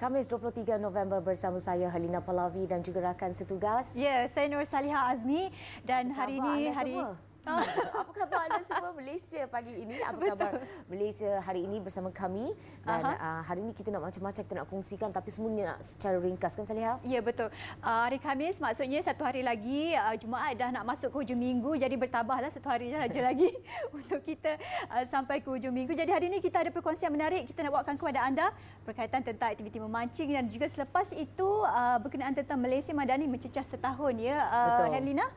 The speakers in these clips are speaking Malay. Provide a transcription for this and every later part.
Khamis 23 November bersama saya Halina Pallavi dan juga rakan setugas. Ya, saya Nur Saliha Azmi dan hari ini Apa khabar anda semua Malaysia pagi ini? Apa khabar Malaysia hari ini bersama kami? Dan hari ini kita nak macam-macam kita nak kongsikan, tapi semuanya nak secara ringkas, kan Saliha? Ya, betul. Hari Khamis maksudnya satu hari lagi, Jumaat dah nak masuk ke hujung minggu, jadi bertabahlah satu hari saja lagi untuk kita sampai ke hujung minggu. Jadi hari ini kita ada perkongsian menarik kita nak bawakan kepada anda berkaitan tentang aktiviti memancing, dan juga selepas itu berkenaan tentang Malaysia Madani mencecah setahun, ya, Helena?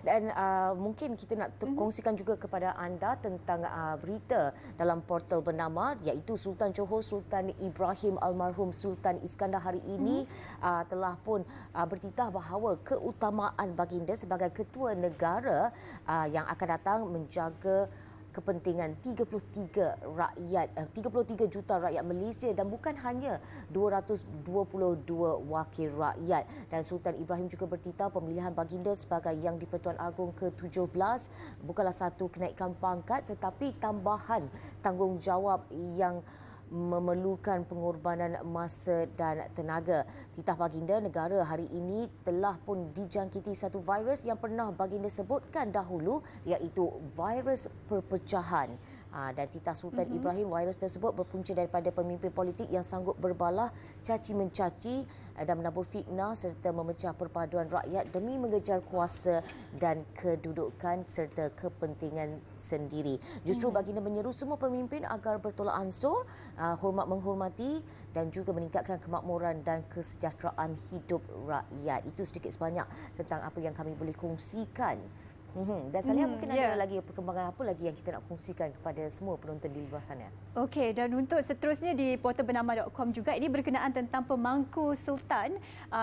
Dan mungkin kita nak kongsikan juga kepada anda tentang berita dalam portal bernama, iaitu Sultan Johor Sultan Ibrahim almarhum Sultan Iskandar hari ini telah pun bertitah bahawa keutamaan baginda sebagai ketua negara yang akan datang menjaga kepentingan 33 juta rakyat Malaysia, dan bukan hanya 222 wakil rakyat. Dan Sultan Ibrahim juga bertitah pemilihan baginda sebagai Yang di-Pertuan Agong ke-17 bukanlah satu kenaikan pangkat, tetapi tambahan tanggungjawab yang memerlukan pengorbanan masa dan tenaga. Titah baginda negara hari ini telah pun dijangkiti satu virus yang pernah baginda sebutkan dahulu, iaitu virus perpecahan. Dan titah Sultan Ibrahim, virus tersebut berpunca daripada pemimpin politik yang sanggup berbalah, caci-mencaci dan menabur fitnah serta memecah perpaduan rakyat demi mengejar kuasa dan kedudukan serta kepentingan sendiri. Justru baginda menyeru semua pemimpin agar bertolak ansur, hormat menghormati dan juga meningkatkan kemakmuran dan kesejahteraan hidup rakyat. Itu sedikit sebanyak tentang apa yang kami boleh kongsikan. Dan Saliha, mungkin ada lagi perkembangan apa lagi yang kita nak kongsikan kepada semua penonton di luar sana? Okey, dan untuk seterusnya di portal bernama.com juga, ini berkenaan tentang pemangku sultan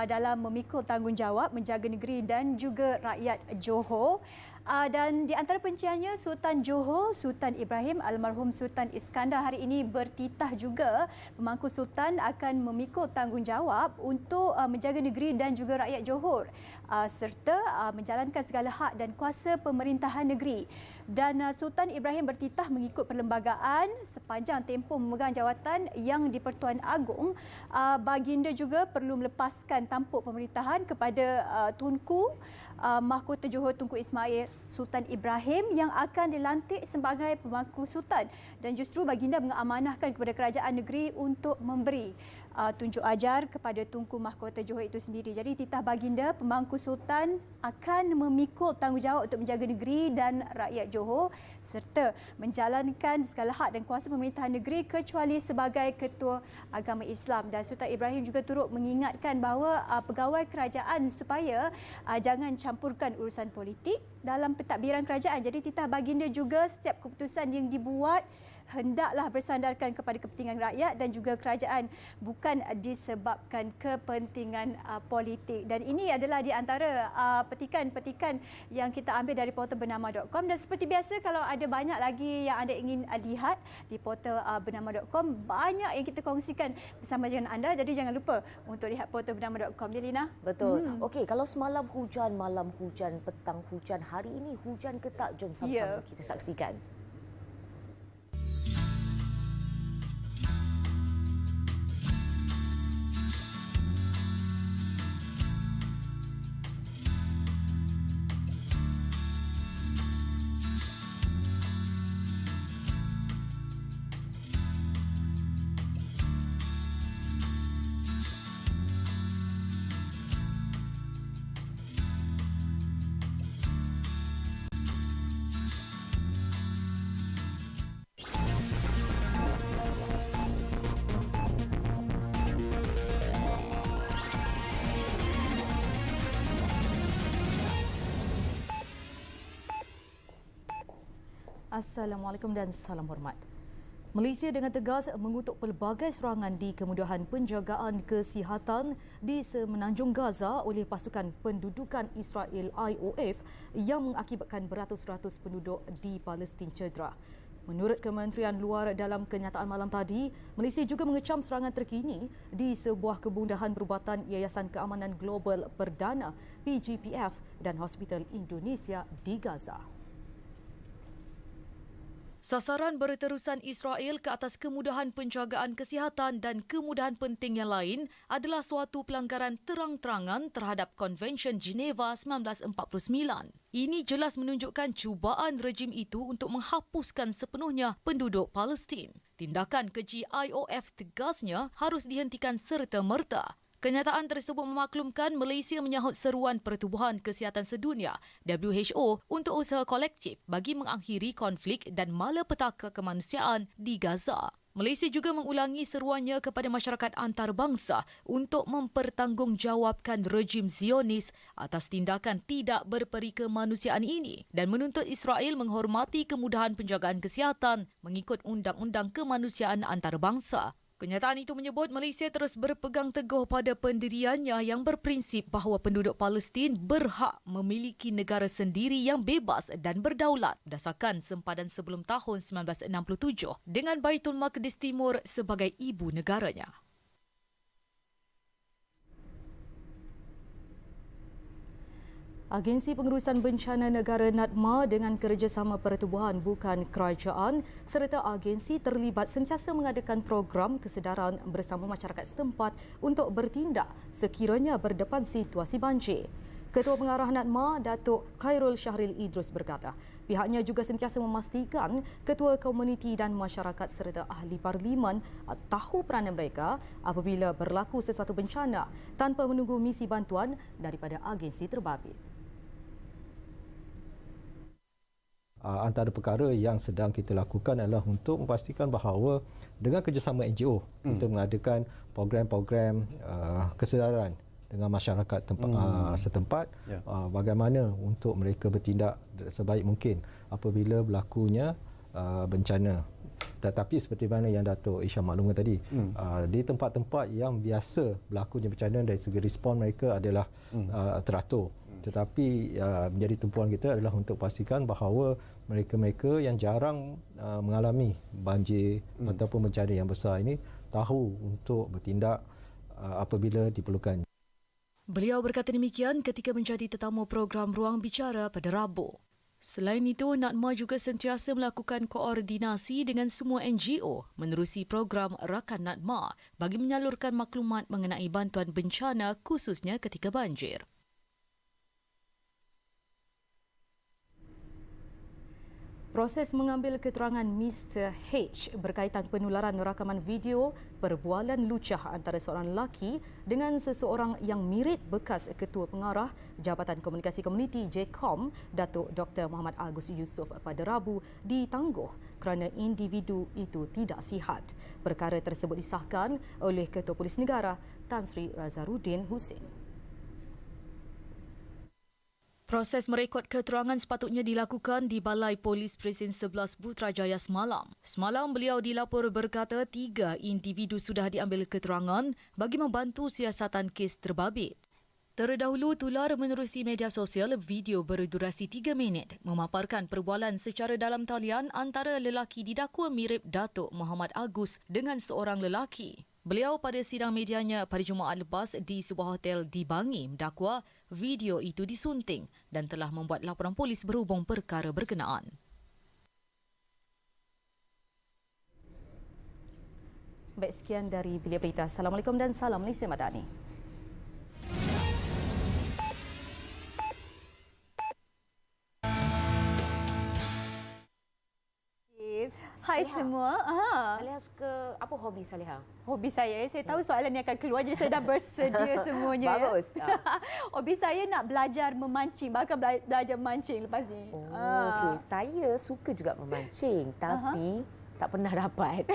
dalam memikul tanggungjawab menjaga negeri dan juga rakyat Johor. Dan di antara penciannya, Sultan Johor Sultan Ibrahim almarhum Sultan Iskandar hari ini bertitah juga pemangku sultan akan memikul tanggungjawab untuk menjaga negeri dan juga rakyat Johor, serta menjalankan segala hak dan kuasa pemerintahan negeri. Dan Sultan Ibrahim bertitah mengikut perlembagaan sepanjang tempoh memegang jawatan Yang di-Pertuan Agong. Baginda juga perlu melepaskan tampuk pemerintahan kepada Tunku Mahkota Johor Tunku Ismail Sultan Ibrahim yang akan dilantik sebagai pemangku sultan, dan justru baginda mengamanahkan kepada kerajaan negeri untuk memberi tunjuk ajar kepada Tunku Mahkota Johor itu sendiri. Jadi titah baginda pemangku sultan akan memikul tanggungjawab untuk menjaga negeri dan rakyat Johor serta menjalankan segala hak dan kuasa pemerintahan negeri kecuali sebagai ketua agama Islam. Dan Sultan Ibrahim juga turut mengingatkan bahawa pegawai kerajaan supaya jangan campurkan urusan politik dalam pentadbiran kerajaan. Jadi titah baginda juga setiap keputusan yang dibuat hendaklah bersandarkan kepada kepentingan rakyat dan juga kerajaan, bukan disebabkan kepentingan politik. Dan ini adalah di antara petikan-petikan yang kita ambil dari portal bernama.com. Dan seperti biasa, kalau ada banyak lagi yang anda ingin lihat di portal bernama.com, banyak yang kita kongsikan bersama dengan anda. Jadi jangan lupa untuk lihat portal bernama.com. Ya, Lina? Betul. Okey, kalau semalam hujan, malam hujan, petang hujan, hari ini hujan ke tak? Jom sama-sama kita saksikan. Assalamualaikum dan salam hormat. Malaysia dengan tegas mengutuk pelbagai serangan di kemudahan penjagaan kesihatan di semenanjung Gaza oleh pasukan pendudukan Israel IOF yang mengakibatkan beratus-ratus penduduk di Palestin cedera. Menurut Kementerian Luar dalam kenyataan malam tadi, Malaysia juga mengecam serangan terkini di sebuah kebundahan perubatan Yayasan Keamanan Global Perdana PGPF dan Hospital Indonesia di Gaza. Sasaran berterusan Israel ke atas kemudahan penjagaan kesihatan dan kemudahan penting yang lain adalah suatu pelanggaran terang-terangan terhadap Konvensyen Geneva 1949. Ini jelas menunjukkan cubaan rejim itu untuk menghapuskan sepenuhnya penduduk Palestin. Tindakan keji IOF tegasnya harus dihentikan serta-merta. Kenyataan tersebut memaklumkan Malaysia menyahut seruan Pertubuhan Kesihatan Sedunia WHO untuk usaha kolektif bagi mengakhiri konflik dan malapetaka kemanusiaan di Gaza. Malaysia juga mengulangi seruannya kepada masyarakat antarabangsa untuk mempertanggungjawabkan rejim Zionis atas tindakan tidak berperi kemanusiaan ini dan menuntut Israel menghormati kemudahan penjagaan kesihatan mengikut Undang-Undang Kemanusiaan Antarabangsa. Kenyataan itu menyebut Malaysia terus berpegang teguh pada pendiriannya yang berprinsip bahawa penduduk Palestin berhak memiliki negara sendiri yang bebas dan berdaulat berdasarkan sempadan sebelum tahun 1967 dengan Baitul Maqdis Timur sebagai ibu negaranya. Agensi Pengurusan Bencana Negara NADMA dengan kerjasama pertubuhan bukan kerajaan serta agensi terlibat sentiasa mengadakan program kesedaran bersama masyarakat setempat untuk bertindak sekiranya berdepan situasi banjir. Ketua Pengarah NADMA, Datuk Khairul Syahril Idrus berkata, pihaknya juga sentiasa memastikan ketua komuniti dan masyarakat serta ahli parlimen tahu peranan mereka apabila berlaku sesuatu bencana tanpa menunggu misi bantuan daripada agensi terbabit. Antara perkara yang sedang kita lakukan adalah untuk memastikan bahawa dengan kerjasama NGO kita mengadakan program-program kesedaran dengan masyarakat setempat bagaimana untuk mereka bertindak sebaik mungkin apabila berlakunya bencana. Tetapi seperti mana yang Datuk Isha maklumkan tadi, di tempat-tempat yang biasa berlakunya bencana dari segi respon mereka adalah teratur. Tetapi menjadi tumpuan kita adalah untuk pastikan bahawa mereka-mereka yang jarang mengalami banjir ataupun bencana yang besar ini tahu untuk bertindak apabila diperlukan. Beliau berkata demikian ketika menjadi tetamu program Ruang Bicara pada Rabu. Selain itu, NADMA juga sentiasa melakukan koordinasi dengan semua NGO menerusi program Rakan NADMA bagi menyalurkan maklumat mengenai bantuan bencana khususnya ketika banjir. Proses mengambil keterangan Mr. H berkaitan penularan rakaman video perbualan lucah antara seorang lelaki dengan seseorang yang mirip bekas Ketua Pengarah Jabatan Komunikasi Komuniti JKOM, Datuk Dr. Muhammad Agus Yusof pada Rabu ditangguh kerana individu itu tidak sihat. Perkara tersebut disahkan oleh Ketua Polis Negara Tan Sri Razaruddin Hussein. Proses merekod keterangan sepatutnya dilakukan di Balai Polis Presin 11 Putrajaya semalam. Semalam beliau dilapor berkata 3 individu sudah diambil keterangan bagi membantu siasatan kes terbabit. Terdahulu tular menerusi media sosial video berdurasi 3 minit memaparkan perbualan secara dalam talian antara lelaki didakwa mirip Datuk Muhammad Agus dengan seorang lelaki. Beliau pada sidang medianya pada Jumaat lepas di sebuah hotel di Bangi mendakwa video itu disunting dan telah membuat laporan polis berhubung perkara berkenaan. Baik, sekian dari Bilik Berita. Assalamualaikum dan salam Malaysia Madani. Hai Saleha. semua. Saleha suka apa hobi Saleha? Hobi saya tahu soalan ni akan keluar jadi saya dah bersedia semuanya. Bagus. Hobi saya nak belajar memancing, bahkan belajar memancing lepas ni. Okey, saya suka juga memancing tapi tak pernah dapat.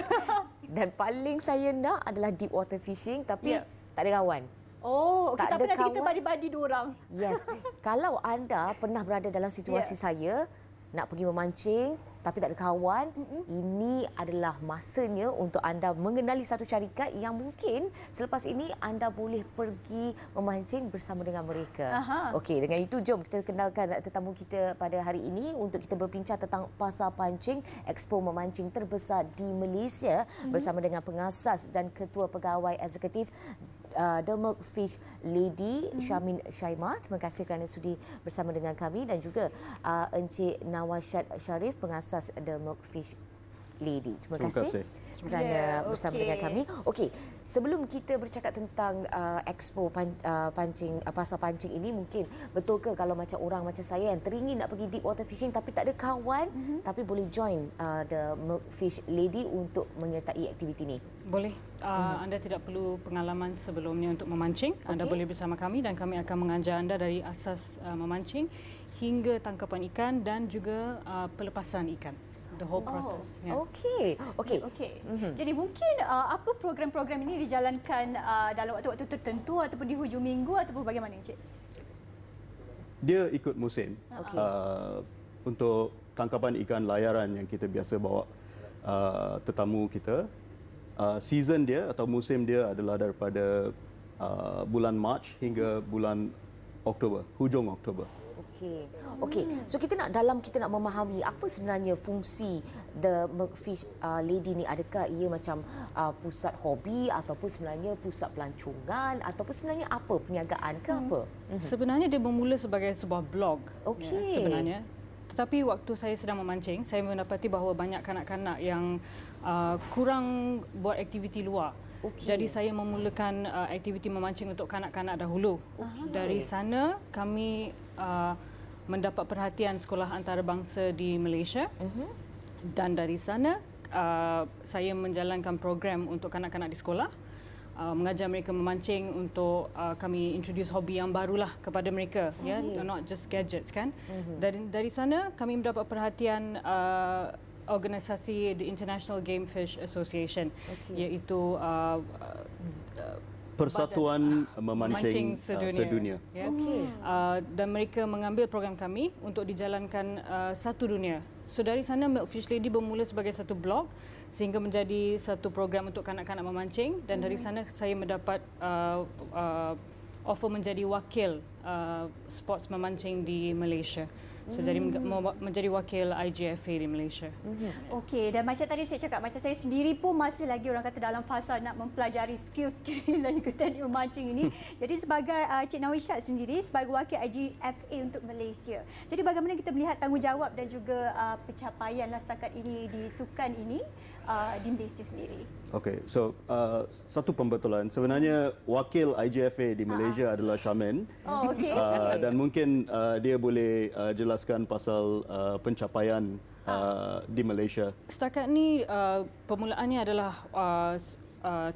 Dan paling saya nak adalah deep water fishing tapi tak ada kawan. Oh, Tak kita ada pernah kita kawan. badi-badi dua orang. Yes. Kalau anda pernah berada dalam situasi saya nak pergi memancing tapi tak ada kawan, ini adalah masanya untuk anda mengenali satu syarikat yang mungkin selepas ini anda boleh pergi memancing bersama dengan mereka. Okey, dengan itu jom kita kenalkan tetamu kita pada hari ini untuk kita berbincang tentang pasar pancing Expo Memancing terbesar di Malaysia bersama dengan pengasas dan ketua pegawai eksekutif The Milkfish Lady, Syamin Syaimah. Terima kasih kerana sudi bersama dengan kami, dan juga Encik Nawashad Sharif, pengasas The Milkfish Lady. Terima kasih kerana bersama dengan kami. Okey, sebelum kita bercakap tentang expo pancing, pasar pancing ini, mungkin betul ke kalau macam orang macam saya yang teringin nak pergi deep water fishing tapi tak ada kawan, tapi boleh join The Milkfish Lady untuk menyertai aktiviti ini? Boleh. Anda tidak perlu pengalaman sebelumnya untuk memancing. Anda boleh bersama kami dan kami akan mengajar anda dari asas memancing hingga tangkapan ikan dan juga pelepasan ikan. The whole process. Okey. Jadi mungkin apa program-program ini dijalankan dalam waktu-waktu tertentu ataupun di hujung minggu ataupun bagaimana, Encik? Dia ikut musim. Untuk tangkapan ikan layaran yang kita biasa bawa tetamu kita, season dia atau musim dia adalah daripada bulan Mac hingga bulan Oktober, hujung Oktober. Okey. So kita nak memahami apa sebenarnya fungsi The Milkfish Lady ni. Adakah ia macam pusat hobi ataupun sebenarnya pusat pelancongan ataupun sebenarnya apa, perniagaan ke apa? Sebenarnya dia bermula sebagai sebuah blog. Okey. Tetapi waktu saya sedang memancing, saya mendapati bahawa banyak kanak-kanak yang kurang buat aktiviti luar. Jadi saya memulakan aktiviti memancing untuk kanak-kanak dahulu. Dari sana kami mendapat perhatian sekolah antarabangsa di Malaysia. Dan dari sana saya menjalankan program untuk kanak-kanak di sekolah. Mengajar mereka memancing untuk kami introduce hobi yang barulah kepada mereka, not just gadgets kan. Dari sana kami mendapat perhatian organisasi The International Game Fish Association, iaitu Persatuan Memancing Sedunia. Dan mereka mengambil program kami untuk dijalankan satu dunia. So dari sana Milkfish Lady bermula sebagai satu blog sehingga menjadi satu program untuk kanak-kanak memancing, dan dari sana saya mendapat offer menjadi wakil sports memancing di Malaysia. So jadi menjadi wakil IGFA di Malaysia. Okey, dan macam tadi saya cakap, macam saya sendiri pun masih lagi orang kata dalam fasa nak mempelajari skill-skill dan juga teknik memancing ini. Jadi sebagai Cik Nawashad sendiri sebagai wakil IGFA untuk Malaysia. Jadi bagaimana kita melihat tanggungjawab dan juga pencapaian setakat ini di sukan ini di Malaysia sendiri? Okey, so satu pembetulan. Sebenarnya wakil IGFA di Malaysia adalah Syamin. Dan mungkin dia boleh jelaskan pasal pencapaian di Malaysia. Setakat ni permulaannya adalah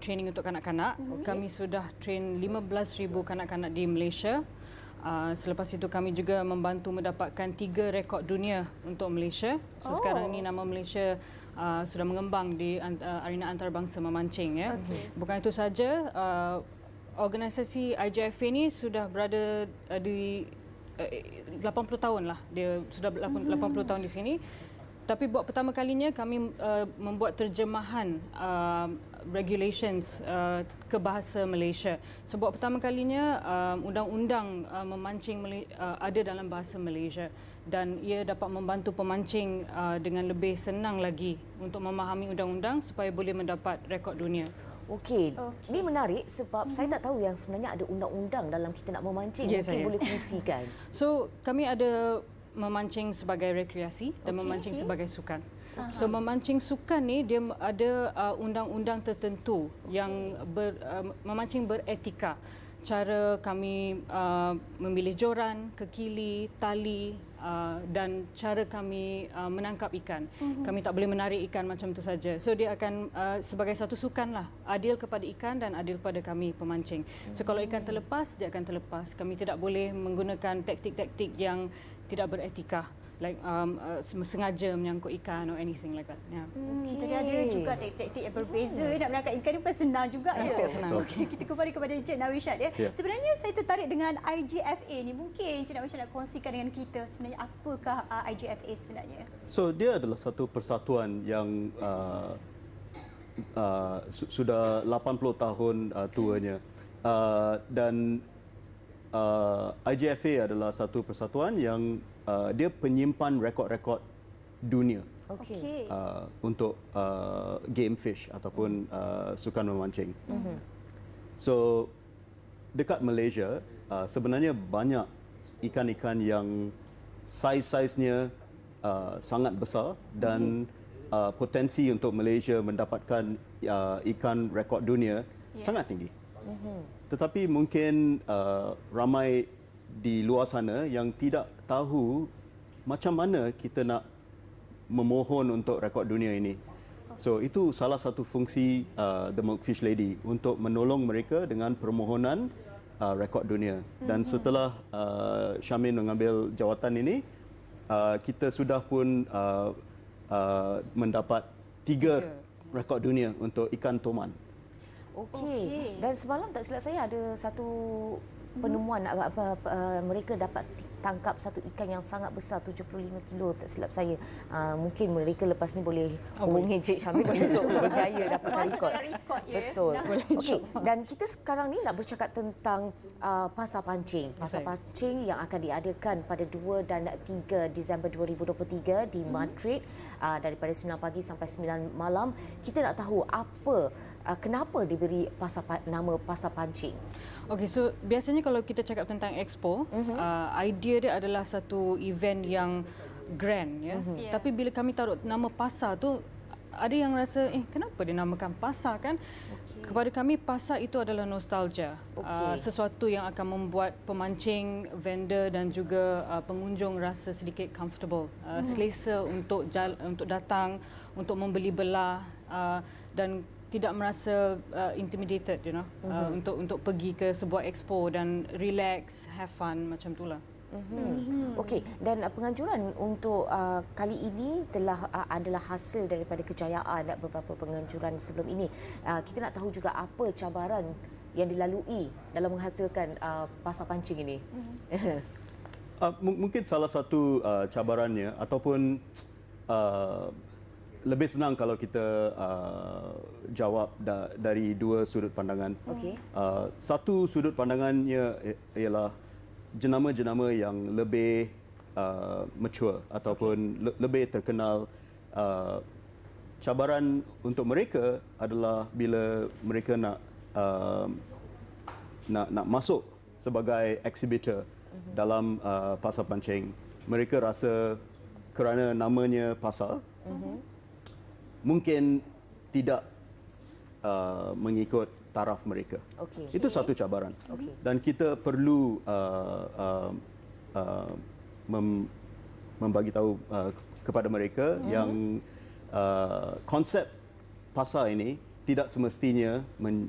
training untuk kanak-kanak. Kami sudah train 15,000 kanak-kanak di Malaysia. Selepas itu kami juga membantu mendapatkan 3 rekod dunia untuk Malaysia. So sekarang ini nama Malaysia sudah mengembang di arena antarabangsa memancing. Bukan itu saja, organisasi IGFA ini sudah berada di 80 tahun lah. Dia sudah 80 tahun di sini. Tapi buat pertama kalinya kami membuat terjemahan regulations ke bahasa Malaysia. So buat pertama kalinya undang-undang memancing ada dalam bahasa Malaysia, dan ia dapat membantu pemancing dengan lebih senang lagi untuk memahami undang-undang supaya boleh mendapat rekod dunia. Okey. Ini menarik sebab saya tak tahu yang sebenarnya ada undang-undang dalam kita nak memancing. Mungkin boleh kongsikan. So kami ada memancing sebagai rekreasi dan memancing sebagai sukan. So memancing sukan ni dia ada undang-undang tertentu yang memancing beretika. Cara kami memilih joran, kekili, tali dan cara kami menangkap ikan. Kami tak boleh menarik ikan macam itu saja. So dia akan sebagai satu sukan lah, adil kepada ikan dan adil pada kami pemancing. So kalau ikan terlepas, dia akan terlepas. Kami tidak boleh menggunakan taktik-taktik yang tidak beretika, like sengaja menyangkut ikan or anything like that. Jadi ada juga taktik yang berbeza. Nak menangkap ikan ni bukan senang juga. Senang. Okey, kita kembali kepada Encik Nawashad. Sebenarnya saya tertarik dengan IGFA ni. Mungkin Encik Nawashad nak kongsikan dengan kita sebenarnya apakah IGFA sebenarnya? So dia adalah satu persatuan yang sudah 80 tahun tuanya, dan IGFA adalah satu persatuan yang dia penyimpan rekod-rekod dunia untuk game fish ataupun sukan memancing. So dekat Malaysia sebenarnya banyak ikan-ikan yang saiz-saiznya sangat besar dan potensi untuk Malaysia mendapatkan ikan rekod dunia sangat tinggi. Tetapi mungkin ramai di luar sana yang tidak tahu macam mana kita nak memohon untuk rekod dunia ini. So itu salah satu fungsi The Milkfish Lady untuk menolong mereka dengan permohonan rekod dunia. Dan setelah Syamin mengambil jawatan ini, kita sudah pun mendapat 3 rekod dunia untuk ikan toman. Okey. Dan semalam tak silap saya ada satu penemuan mereka dapat tangkap satu ikan yang sangat besar 75 kilo tak silap saya. Mungkin mereka lepas ni boleh hubungi Encik Syamil untuk berjaya dapatkan rekod. Betul. Okey, dan kita sekarang ni nak bercakap tentang pasar pancing. Pasar pancing yang akan diadakan pada 2 dan 3 Disember 2023 di Madrid daripada 9 pagi sampai 9 malam. Kita nak tahu kenapa diberi nama pasar pancing. Okey, so biasanya kalau kita cakap tentang expo, idea dia adalah satu event yang grand, ya. Tapi bila kami taruh nama pasar tu, ada yang rasa, kenapa dinamakan pasar, kan? Kepada kami, pasar itu adalah nostalgia. Sesuatu yang akan membuat pemancing, vendor dan juga pengunjung rasa sedikit comfortable, selesa untuk datang, untuk membeli belah dan tidak merasa intimidated, untuk pergi ke sebuah expo dan relax, have fun, macam itulah. Okey, dan penganjuran untuk kali ini adalah hasil daripada kejayaan beberapa penganjuran sebelum ini. Kita nak tahu juga apa cabaran yang dilalui dalam menghasilkan pasar pancing ini. Mungkin salah satu cabarannya ataupun lebih senang kalau kita jawab dari 2 sudut pandangan. Okey. Satu sudut pandangannya ialah jenama-jenama yang lebih mature ataupun lebih terkenal. Cabaran untuk mereka adalah bila mereka nak masuk sebagai exhibitor dalam pasar pancing. Mereka rasa kerana namanya pasar, mungkin tidak mengikut taraf mereka. Itu satu cabaran. Dan kita perlu membagi tahu kepada mereka yang konsep pasar ini tidak semestinya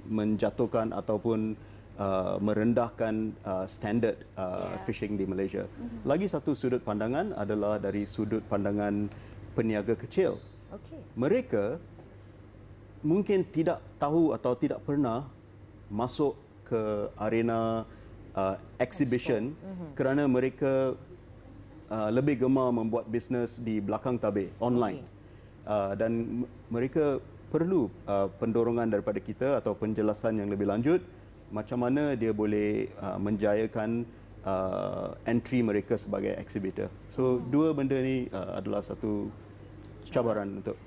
menjatuhkan ataupun merendahkan standard fishing di Malaysia. Lagi satu sudut pandangan adalah dari sudut pandangan peniaga kecil. Mereka mungkin tidak tahu atau tidak pernah masuk ke arena exhibition kerana mereka lebih gemar membuat bisnes di belakang tabir, online. Dan mereka perlu pendorongan daripada kita atau penjelasan yang lebih lanjut macam mana dia boleh menjayakan entry mereka sebagai exhibitor. So, dua benda ni adalah satu cabaran untuk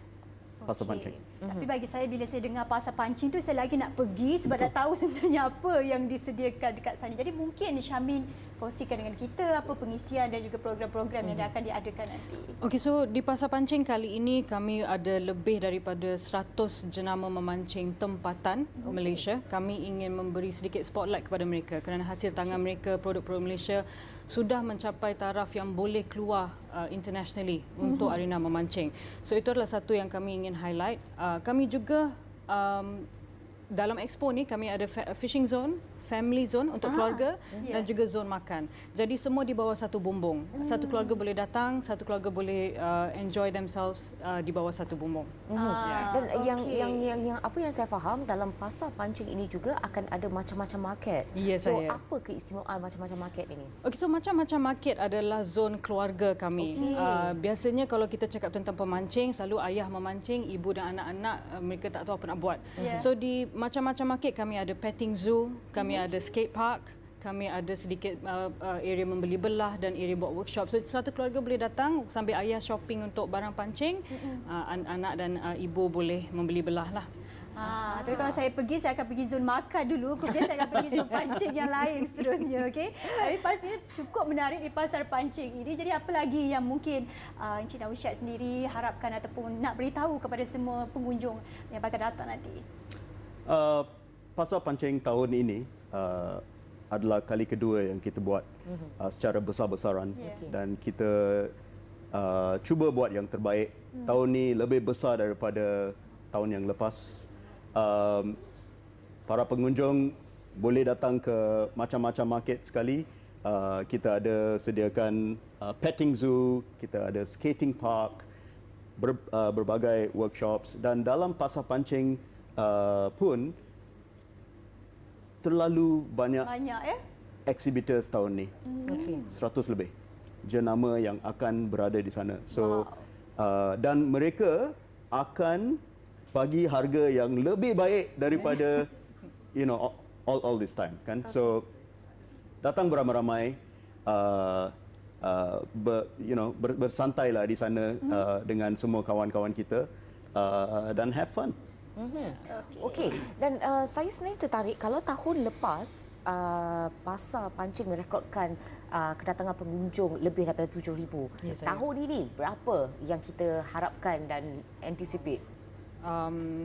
pasar pancing. Tapi bagi saya, bila saya dengar pasar pancing tu, saya lagi nak pergi sebab dah tahu sebenarnya apa yang disediakan dekat sana. Jadi mungkin Syamin kongsikan dengan kita apa pengisian dan juga program-program yang akan diadakan nanti. Okey, so di pasar pancing kali ini kami ada lebih daripada 100 jenama memancing tempatan Malaysia. Kami ingin memberi sedikit spotlight kepada mereka kerana hasil tangan mereka, produk-produk Malaysia sudah mencapai taraf yang boleh keluar internationally untuk arena memancing. So itu adalah satu yang kami ingin highlight. Kami juga dalam expo ni kami ada fishing zone, family zone untuk keluarga dan juga zone makan. Jadi semua di bawah satu bumbung. Satu keluarga boleh datang, satu keluarga boleh enjoy themselves di bawah satu bumbung. Dan yang apa yang saya faham, dalam pasar pancing ini juga akan ada macam-macam market. Yes, so apa keistimewaan macam-macam market ini? Okey, so macam-macam market adalah zon keluarga kami. Biasanya kalau kita cakap tentang pemancing, selalu ayah memancing, ibu dan anak-anak mereka tak tahu apa nak buat. So di macam-macam market kami ada petting zoo, kami ada skate park, kami ada sedikit area membeli belah dan area buat workshop. So satu keluarga boleh datang sambil ayah shopping untuk barang pancing, anak dan ibu boleh membeli belah lah. Tapi kalau saya pergi, saya akan pergi zon makan dulu. Kemudian saya akan pergi zon pancing yang lain seterusnya. Okey. Tapi pastinya cukup menarik di pasar pancing ini. Jadi apa lagi yang mungkin Encik Nawisyad sendiri harapkan ataupun nak beritahu kepada semua pengunjung yang bakal datang nanti? Pasar pancing tahun ini adalah kali kedua yang kita buat secara besar-besaran dan kita cuba buat yang terbaik. Tahun ni lebih besar daripada tahun yang lepas. Para pengunjung boleh datang ke macam-macam market sekali. Kita ada sediakan petting zoo, kita ada skating park, berbagai workshops, dan dalam pasar pancing pun terlalu banyak exhibitors tahun ni. 100 lebih jenama yang akan berada di sana. So dan mereka akan bagi harga yang lebih baik daripada all this time, kan. So datang beramai-ramai, bersantailah di sana dengan semua kawan-kawan kita dan have fun. Okey, dan saya sebenarnya tertarik kalau tahun lepas pasar pancing merekodkan kedatangan pengunjung lebih daripada 7,000. Tahun ini berapa yang kita harapkan dan anticipate?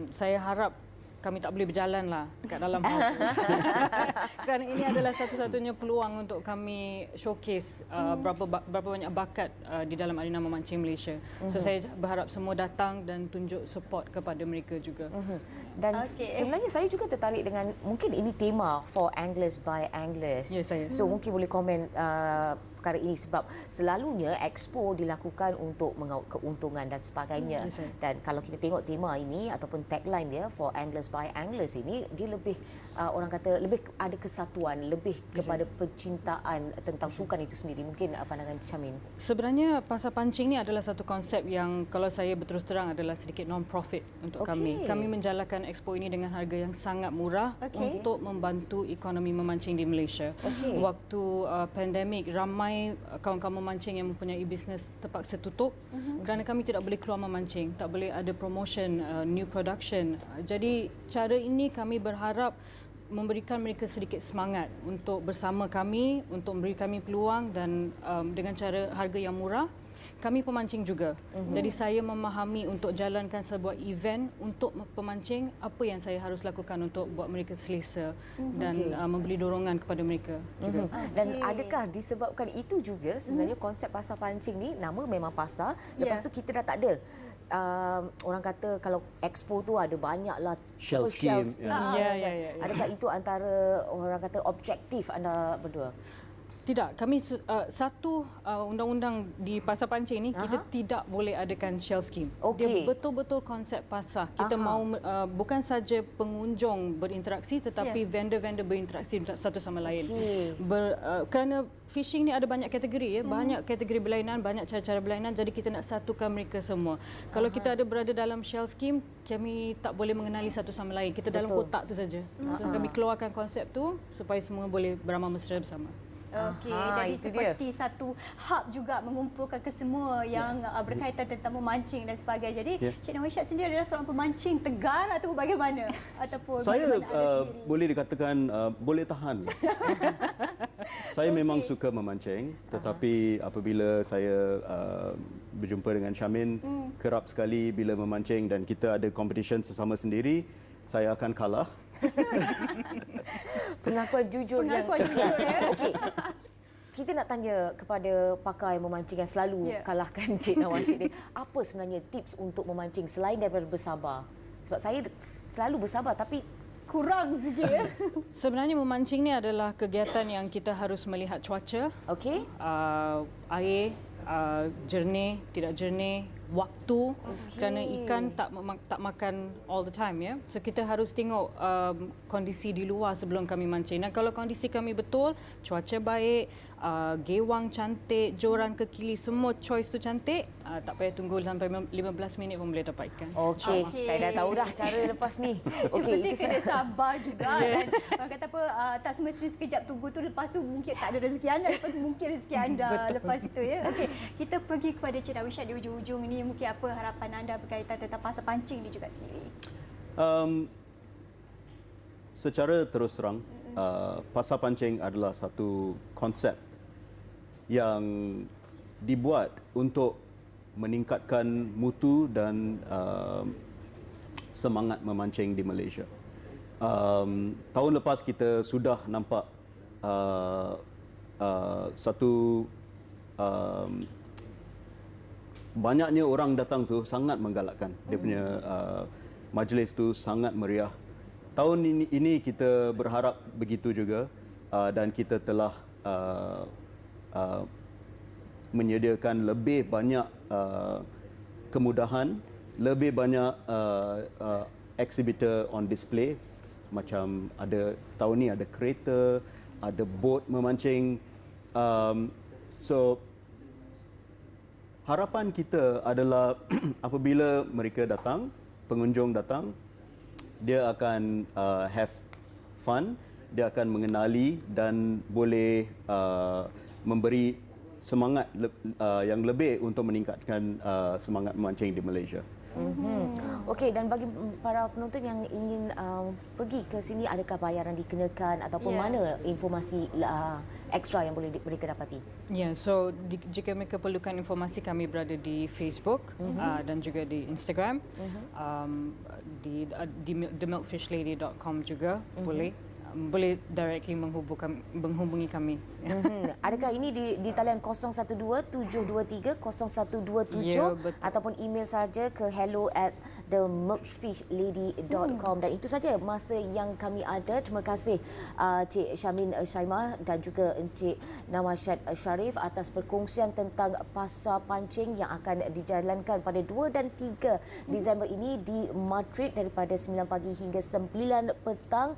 Saya harap kami tak boleh berjalan lah dekat dalam hall tu. Kerana ini adalah satu-satunya peluang untuk kami showcase berapa banyak bakat di dalam arena memancing Malaysia. So saya berharap semua datang dan tunjuk support kepada mereka juga. Dan sebenarnya saya juga tertarik dengan mungkin ini tema for anglers by anglers. Ya, saya. So mungkin boleh komen perkara ini sebab selalunya expo dilakukan untuk mengaut keuntungan dan sebagainya. Dan kalau kita tengok tema ini ataupun tagline dia for anglers by anglers ini, dia lebih orang kata lebih ada kesatuan, lebih kepada pencintaan tentang sukan itu sendiri. Mungkin pandangan Syamin. Sebenarnya pasar pancing ni adalah satu konsep yang kalau saya berterus terang adalah sedikit non-profit untuk kami. Kami menjalankan expo ini dengan harga yang sangat murah untuk membantu ekonomi memancing di Malaysia. Waktu pandemik, ramai kawan-kawan memancing yang mempunyai bisnes terpaksa tutup kerana kami tidak boleh keluar memancing, tak boleh ada promotion, new production. Jadi cara ini kami berharap memberikan mereka sedikit semangat untuk bersama kami, untuk memberi kami peluang dan dengan cara harga yang murah. Kami pemancing juga. Jadi saya memahami untuk jalankan sebuah event untuk pemancing, apa yang saya harus lakukan untuk buat mereka selesa dan memberi dorongan kepada mereka juga. Dan adakah disebabkan itu juga sebenarnya konsep pasar pancing ni nama memang pasar, lepas tu kita dah tak ada orang kata kalau expo tu ada banyaklah Shell scheme. Adakah itu antara orang kata objektif anda berdua? Tidak, kami satu undang-undang di pasar pancing ini kita tidak boleh adakan shell scheme. Dia betul-betul konsep pasar. Kita mahu bukan saja pengunjung berinteraksi tetapi vendor-vendor berinteraksi satu sama lain. Kerana fishing ni ada banyak kategori banyak kategori berlainan, banyak cara-cara berlainan, jadi kita nak satukan mereka semua. Kalau kita ada berada dalam shell scheme, kami tak boleh mengenali satu sama lain. Kita dalam kotak tu saja. So kami keluarkan konsep tu supaya semua boleh beramah mesra bersama. Okey, jadi seperti satu hub juga mengumpulkan kesemua yang berkaitan tentang memancing dan sebagainya. Jadi Cik Nawisyad sendiri adalah seorang pemancing tegar ataupun bagaimana? Ataupun saya boleh dikatakan boleh tahan. Saya memang suka memancing, tetapi apabila saya berjumpa dengan Syamin, kerap sekali bila memancing dan kita ada competition sesama sendiri, saya akan kalah. Pengakuan jujur yang okey. Kita nak tanya kepada pakar yang memancing yang selalu kalahkan Cik Nawisyad ni, apa sebenarnya tips untuk memancing selain daripada bersabar? Sebab saya selalu bersabar tapi kurang sikit. Sebenarnya memancing ni adalah kegiatan yang kita harus melihat cuaca, air, jernih, tidak jernih, waktu, kerana ikan tak makan all the time ya. So kita harus tengok kondisi di luar sebelum kami mancing. Dan kalau kondisi kami betul, cuaca baik, gewang cantik, joran ke kili, semua choice tu cantik, tak payah tunggu sampai 15 minit pun boleh dapat ikan. Okey, saya dah tahu dah cara lepas ni. Okey, itu kena sabar juga dan orang kata apa, tak semestinya sekejap tunggu tu, lepas tu mungkin tak ada rezeki anda, lepas tu mungkin rezeki anda lepas itu ya. Okey, kita pergi kepada Cik Nawisyad di ujung-ujung ini, mungkin apa harapan anda berkaitan tentang pasar pancing ni juga sendiri? Secara terus terang, pasar pancing adalah satu konsep yang dibuat untuk meningkatkan mutu dan semangat memancing di Malaysia. Tahun lepas kita sudah nampak satu banyaknya orang datang tu sangat menggalakkan. Dia punya majlis tu sangat meriah. Tahun ini kita berharap begitu juga, dan kita telah menyediakan lebih banyak kemudahan, lebih banyak exhibitor on display. Macam ada tahun ni ada kereta, ada bot memancing. So harapan kita adalah apabila mereka datang, pengunjung datang, dia akan have fun, dia akan mengenali dan boleh memberi semangat yang lebih untuk meningkatkan semangat memancing di Malaysia. Okey, dan bagi para penonton yang ingin pergi ke sini, adakah bayaran dikenakan ataupun mana informasi ekstra yang boleh mereka dapati? So jika mereka perlukan informasi, kami berada di Facebook dan juga di Instagram, di themilkfishlady.com juga boleh directly menghubungi kami. Adakah ini di talian 012-723-0127 ataupun email saja ke hello@themilkfishlady.com. Dan itu saja masa yang kami ada. Terima kasih Cik Syamin Syaimah dan juga Encik Nawashad Sharif atas perkongsian tentang pasar pancing yang akan dijalankan pada 2 dan 3 Disember ini di Madrid daripada 9 pagi hingga 9 petang.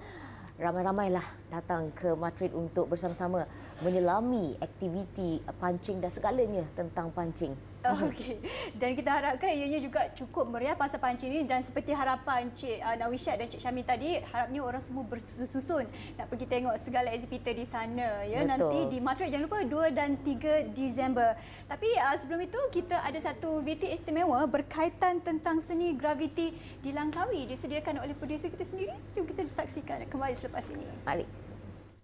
Ramai-ramailah datang ke Madrid untuk bersama-sama menyelami aktiviti pancing dan segalanya tentang pancing. Okey. Dan kita harapkan ianya juga cukup meriah pasar pancing ini, dan seperti harapan Cik Nawishad dan Cik Syamin tadi, harapnya orang semua bersusun-susun nak pergi tengok segala exhibitor di sana ya. Betul. Nanti di Madrid, jangan lupa 2 dan 3 Disember. Tapi sebelum itu kita ada satu VT istimewa berkaitan tentang seni graviti di Langkawi, disediakan oleh produser kita sendiri. Jom kita saksikan kembali selepas ini. Mari.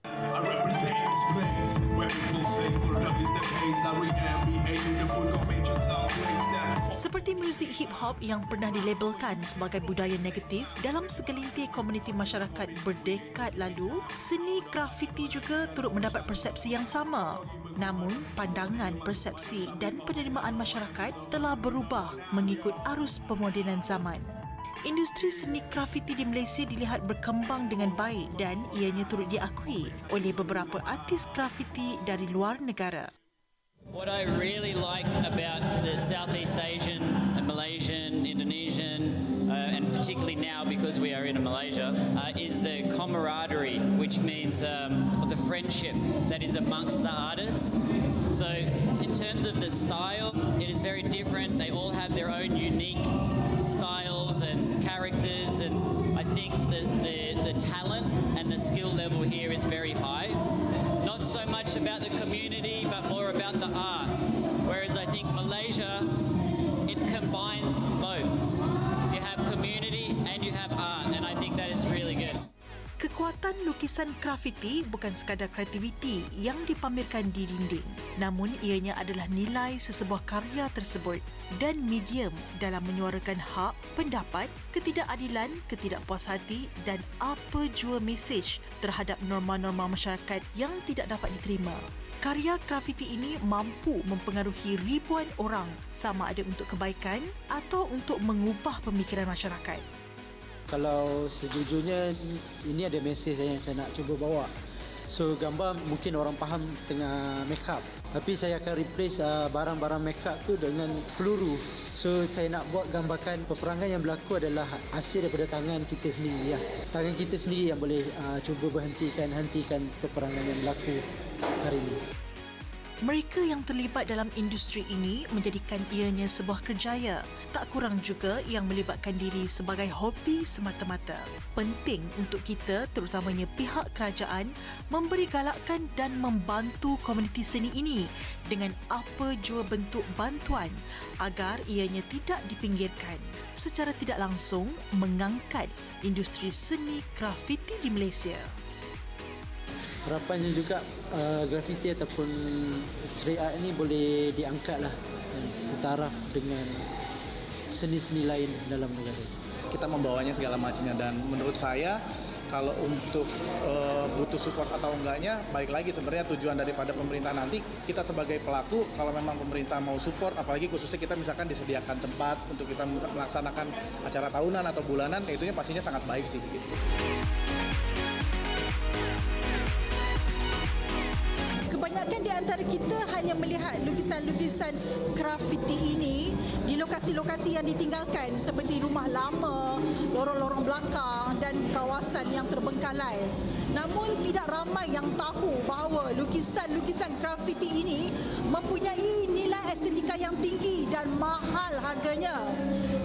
I represent this place where people say product is the case. I read NBA uniform major top place that. Seperti muzik hip-hop yang pernah dilabelkan sebagai budaya negatif dalam segelintir komuniti masyarakat berdekad lalu, seni grafiti juga turut mendapat persepsi yang sama. Namun, pandangan, persepsi dan penerimaan masyarakat telah berubah mengikut arus pemodenan zaman. Industri seni grafiti di Malaysia dilihat berkembang dengan baik dan ianya turut diakui oleh beberapa artis grafiti dari luar negara. What I really like about the Southeast Asian and Malaysian, Indonesian, and particularly now because we are in Malaysia, is the camaraderie, which means the friendship that is amongst the artists. So in terms of the style, it is very different. They all have their own unique styles and characters, and I think the talent and the skill level here is very high. Not so much about the community, but more about the art. Whereas I think Malaysia, it combines both. You have community and you have art, and I think that is really good. Kekuatan lukisan grafiti bukan sekadar kreativiti yang dipamerkan di dinding, namun ianya adalah nilai sesebuah karya tersebut dan medium dalam menyuarakan hak, pendapat, ketidakadilan, ketidakpuashati dan apa jua mesej terhadap norma-norma masyarakat yang tidak dapat diterima. Karya grafiti ini mampu mempengaruhi ribuan orang, sama ada untuk kebaikan atau untuk mengubah pemikiran masyarakat. Kalau sejujurnya ini ada mesej yang saya nak cuba bawa. So gambar mungkin orang faham tengah make up, tapi saya akan replace barang-barang make up tu dengan peluru. So saya nak buat gambarkan peperangan yang berlaku adalah hasil daripada tangan kita sendiri. Tangan kita sendiri yang boleh cuba hentikan peperangan yang berlaku hari ini. Mereka yang terlibat dalam industri ini menjadikan ianya sebuah kerjaya. Tak kurang juga yang melibatkan diri sebagai hobi semata-mata. Penting untuk kita, terutamanya pihak kerajaan, memberi galakan dan membantu komuniti seni ini dengan apa jua bentuk bantuan agar ianya tidak dipinggirkan. Secara tidak langsung mengangkat industri seni grafiti di Malaysia. Harapannya juga grafiti ataupun street art ini boleh diangkatlah dan setaraf dengan seni-seni lain dalam negara. Kita membawanya segala macamnya, dan menurut saya kalau untuk butuh support atau enggaknya, balik lagi sebenarnya tujuan daripada pemerintah nanti, kita sebagai pelaku, kalau memang pemerintah mau support, apalagi khususnya kita misalkan disediakan tempat untuk kita melaksanakan acara tahunan atau bulanan, itunya pastinya sangat baik sih gitu. Kebanyakan di antara kita hanya melihat lukisan-lukisan grafiti ini di lokasi-lokasi yang ditinggalkan seperti rumah lama, lorong-lorong belakang dan kawasan yang terbengkalai. Namun tidak ramai yang tahu bahawa lukisan-lukisan grafiti ini mempunyai nilai estetika yang tinggi dan mahal harganya.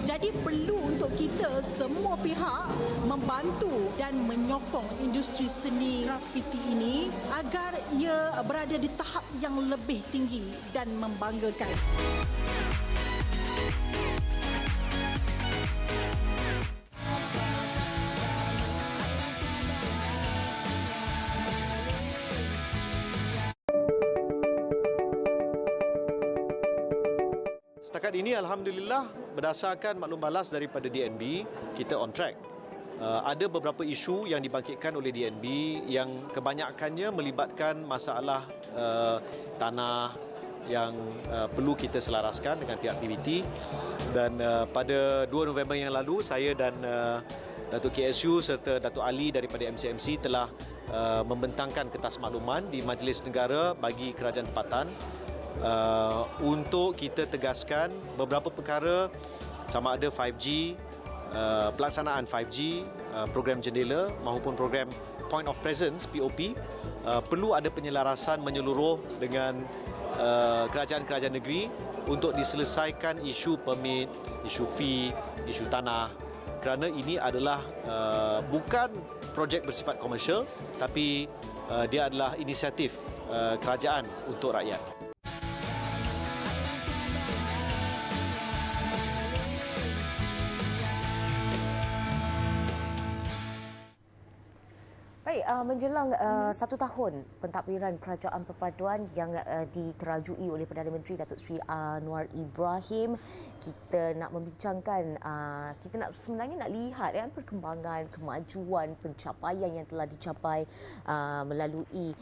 Jadi perlu untuk kita semua pihak membantu dan menyokong industri seni grafiti ini agar ia berada di tahap yang lebih tinggi dan membanggakan. Setakat ini alhamdulillah berdasarkan maklum balas daripada DNB, kita on track. Ada beberapa isu yang dibangkitkan oleh DNB yang kebanyakannya melibatkan masalah tanah yang perlu kita selaraskan dengan pihak PBT. Dan pada 2 November yang lalu, saya dan Datuk KSU serta Datuk Ali daripada MCMC telah membentangkan kertas makluman di Majlis Negara bagi Kerajaan Tempatan untuk kita tegaskan beberapa perkara sama ada 5G, pelaksanaan 5G, program jendela maupun program Point of Presence POP, perlu ada penyelarasan menyeluruh dengan kerajaan-kerajaan negeri untuk diselesaikan isu permit, isu fee, isu tanah, kerana ini adalah bukan projek bersifat komersial tapi dia adalah inisiatif kerajaan untuk rakyat. Baik, menjelang 1 tahun pentadbiran Kerajaan Perpaduan yang diterajui oleh Perdana Menteri Datuk Seri Anwar Ibrahim, kita nak membincangkan, kita nak sebenarnya nak lihat perkembangan, kemajuan, pencapaian yang telah dicapai melalui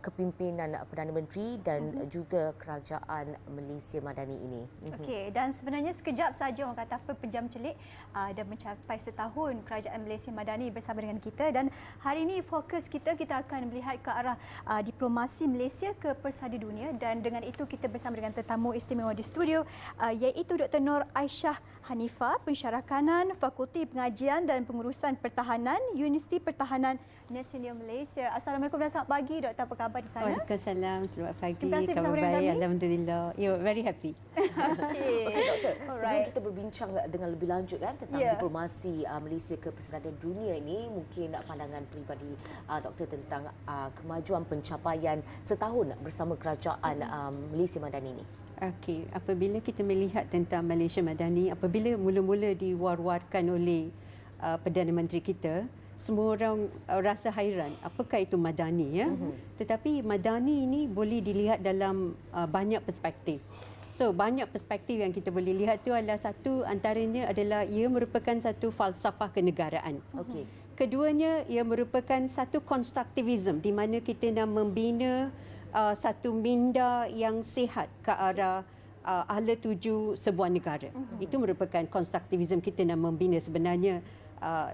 kepimpinan Perdana Menteri dan juga Kerajaan Malaysia Madani ini. Okey, dan sebenarnya sekejap saja orang kata apa pejam celik dan mencapai setahun Kerajaan Malaysia Madani bersama dengan kita, dan hari ini fokus kita akan melihat ke arah diplomasi Malaysia ke persada dunia, dan dengan itu kita bersama dengan tetamu istimewa di studio iaitu Dr. Nur Aisyah Hanifah, pensyarah kanan Fakulti Pengajian dan Pengurusan Pertahanan Universiti Pertahanan Nasional Malaysia. Assalamualaikum dan selamat pagi, Doktor. Apa khabar di sana? Waalaikumsalam, selamat pagi. Terima kasih bersama Khabar dengan baik, kami. alhamdulillah. You very happy. Okey, Doktor. Sebelum kita berbincang dengan lebih lanjut tentang diplomasi Malaysia ke persada dunia ini, mungkin pandangan peribadi Doktor tentang kemajuan pencapaian setahun bersama Kerajaan Malaysia Madani ini. Okey, apabila kita melihat tentang Malaysia Madani, apabila mula-mula diwar-warkan oleh Perdana Menteri kita, semua orang rasa hairan apakah itu Madani ya. Tetapi Madani ini boleh dilihat dalam banyak perspektif. So banyak perspektif yang kita boleh lihat tu adalah satu antaranya adalah ia merupakan satu falsafah kenegaraan. Okey. Keduanya ia merupakan satu konstruktivisme di mana kita nak membina satu minda yang sihat ke arah ahli tuju sebuah negara. Itu merupakan konstruktivisme kita nak membina. Sebenarnya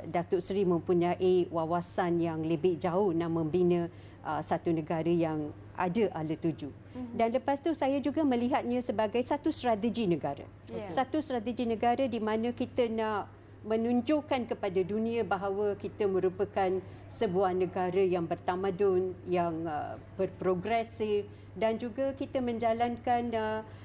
Datuk Seri mempunyai wawasan yang lebih jauh nak membina satu negara yang ada ahli tuju. Dan lepas tu saya juga melihatnya sebagai satu strategi negara. Satu strategi negara di mana kita nak menunjukkan kepada dunia bahawa kita merupakan sebuah negara yang bertamadun, yang berprogresif dan juga kita menjalankan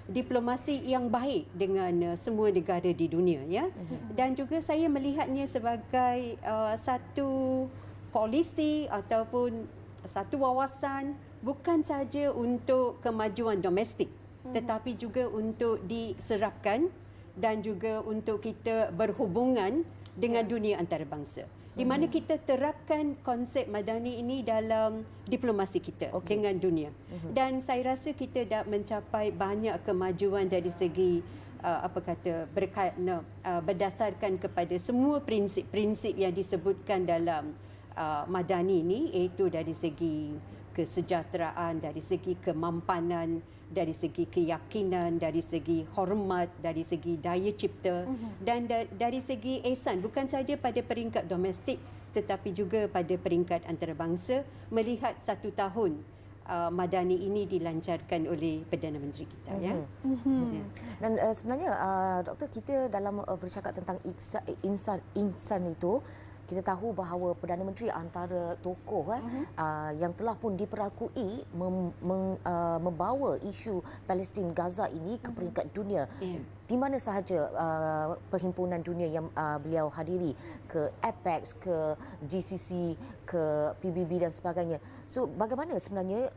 diplomasi yang baik dengan semua negara di dunia, ya. Dan juga saya melihatnya sebagai satu polisi ataupun satu wawasan bukan saja untuk kemajuan domestik, tetapi juga untuk diserapkan dan juga untuk kita berhubungan dengan dunia antarabangsa, di mana kita terapkan konsep madani ini dalam diplomasi kita dengan dunia. Dan saya rasa kita dah mencapai banyak kemajuan dari segi berdasarkan kepada semua prinsip-prinsip yang disebutkan dalam madani ini, iaitu dari segi kesejahteraan, dari segi kemampanan, dari segi keyakinan, dari segi hormat, dari segi daya cipta dan dari segi ihsan, bukan saja pada peringkat domestik tetapi juga pada peringkat antarabangsa, melihat 1 tahun madani ini dilancarkan oleh Perdana Menteri kita, ya. Dan sebenarnya doktor, kita dalam bercakap tentang insan itu, kita tahu bahawa Perdana Menteri antara tokoh yang telah pun diperakui membawa isu Palestin Gaza ini ke peringkat dunia. Di mana sahaja perhimpunan dunia yang beliau hadiri, ke APEX, ke GCC, ke PBB dan sebagainya. So bagaimana sebenarnya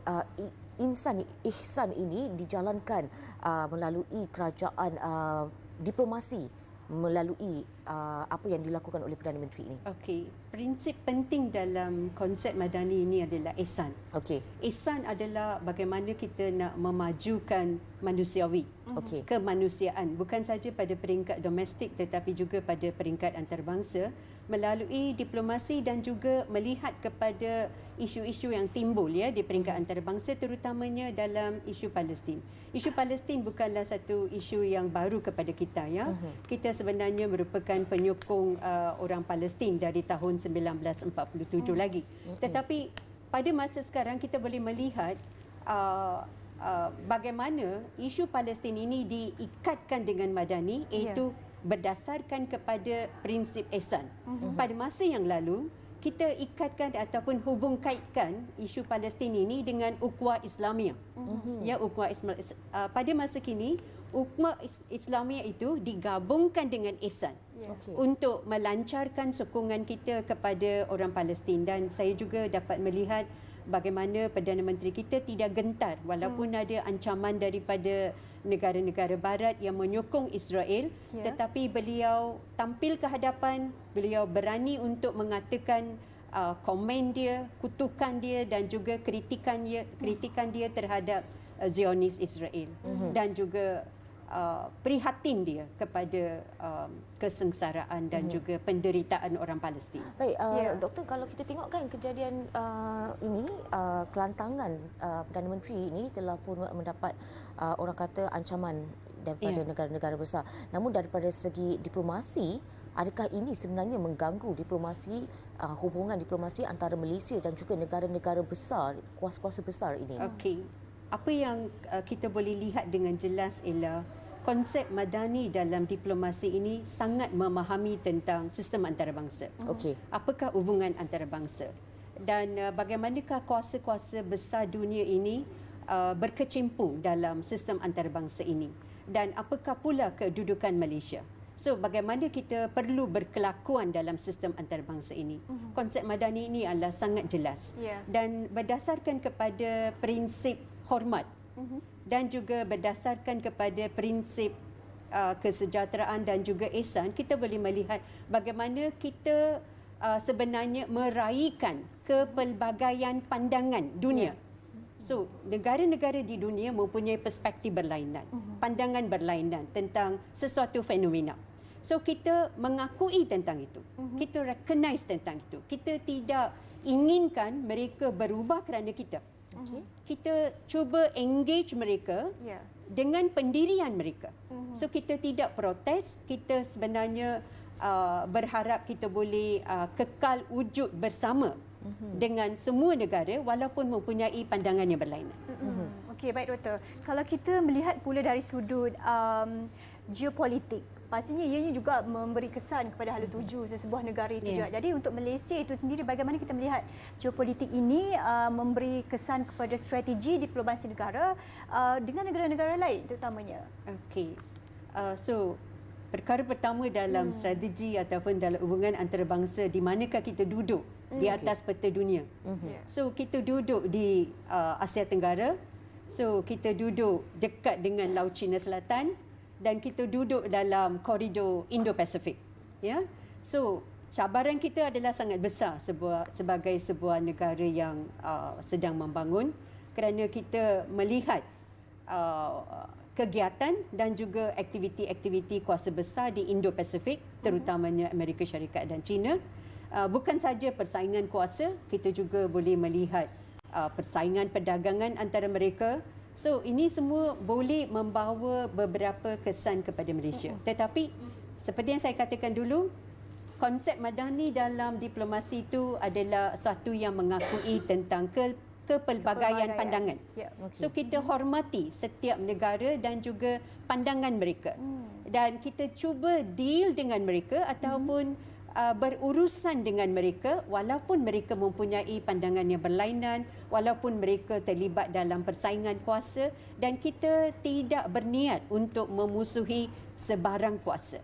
ihsan ini dijalankan melalui kerajaan diplomasi, melalui apa yang dilakukan oleh Perdana Menteri ini? Okey, prinsip penting dalam konsep madani ini adalah ihsan. Okey. Ihsan adalah bagaimana kita nak memajukan manusiawi, kemanusiaan, bukan saja pada peringkat domestik tetapi juga pada peringkat antarabangsa, melalui diplomasi dan juga melihat kepada isu-isu yang timbul, ya, di peringkat antarabangsa, terutamanya dalam isu Palestin. Isu Palestin bukanlah satu isu yang baru kepada kita, ya. Kita sebenarnya merupakan penyokong orang Palestin dari tahun 1947 lagi. Tetapi pada masa sekarang kita boleh melihat bagaimana isu Palestin ini diikatkan dengan madani, iaitu berdasarkan kepada prinsip ihsan. Pada masa yang lalu, kita ikatkan ataupun hubung kaitkan isu Palestin ini dengan ukhuwah Islamiah. Ya, ukhuwah Islam. Pada masa kini, ukhuwah Islamiah itu digabungkan dengan ihsan untuk melancarkan sokongan kita kepada orang Palestin. Dan saya juga dapat melihat bagaimana Perdana Menteri kita tidak gentar walaupun ada ancaman daripada negara-negara barat yang menyokong Israel, tetapi beliau tampil ke hadapan, beliau berani untuk mengatakan komen dia, kutukan dia dan juga kritikan dia terhadap Zionis Israel dan juga prihatin dia kepada kesengsaraan dan juga penderitaan orang Palestin. Baik, Doktor, kalau kita tengok kan kejadian ini, kelantangan Perdana Menteri ini telah pun mendapat orang kata ancaman daripada negara-negara besar. Namun daripada segi diplomasi, adakah ini sebenarnya mengganggu diplomasi, hubungan diplomasi antara Malaysia dan juga negara-negara besar, kuasa-kuasa besar ini? Okey. Apa yang kita boleh lihat dengan jelas ialah konsep madani dalam diplomasi ini sangat memahami tentang sistem antarabangsa. Apakah hubungan antarabangsa dan bagaimanakah kuasa-kuasa besar dunia ini berkecimpung dalam sistem antarabangsa ini dan apakah pula kedudukan Malaysia. So bagaimana kita perlu berkelakuan dalam sistem antarabangsa ini. Konsep madani ini adalah sangat jelas dan berdasarkan kepada prinsip hormat dan juga berdasarkan kepada prinsip kesejahteraan dan juga ihsan, kita boleh melihat bagaimana kita sebenarnya meraihkan kepelbagaian pandangan dunia. So, negara-negara di dunia mempunyai perspektif berlainan, pandangan berlainan tentang sesuatu fenomena. So, kita mengakui tentang itu. Kita recognize tentang itu. Kita tidak inginkan mereka berubah kerana kita. Kita cuba engage mereka dengan pendirian mereka. So kita tidak protes, kita sebenarnya berharap kita boleh kekal wujud bersama dengan semua negara walaupun mempunyai pandangan yang berlainan. Okey, baik Doktor. Kalau kita melihat pula dari sudut geopolitik, pastinya ianya juga memberi kesan kepada hala tuju sesebuah negara itu juga. Jadi untuk Malaysia itu sendiri, bagaimana kita melihat geopolitik ini memberi kesan kepada strategi diplomasi negara dengan negara-negara lain terutamanya? Okey. So perkara pertama dalam strategi ataupun dalam hubungan antarabangsa, di manakah kita duduk di atas peta dunia. So kita duduk di Asia Tenggara. So kita duduk dekat dengan Laut Cina Selatan dan kita duduk dalam koridor Indo-Pasifik. Ya. So cabaran kita adalah sangat besar sebagai sebuah negara yang sedang membangun, kerana kita melihat kegiatan dan juga aktiviti-aktiviti kuasa besar di Indo-Pasifik, terutamanya Amerika Syarikat dan China. Bukan saja persaingan kuasa, kita juga boleh melihat persaingan perdagangan antara mereka. So ini semua boleh membawa beberapa kesan kepada Malaysia. Tetapi seperti yang saya katakan dulu, konsep madani dalam diplomasi itu adalah satu yang mengakui tentang kepelbagaian pandangan. So kita hormati setiap negara dan juga pandangan mereka. Dan kita cuba deal dengan mereka ataupun berurusan dengan mereka walaupun mereka mempunyai pandangan yang berlainan, walaupun mereka terlibat dalam persaingan kuasa, dan kita tidak berniat untuk memusuhi sebarang kuasa.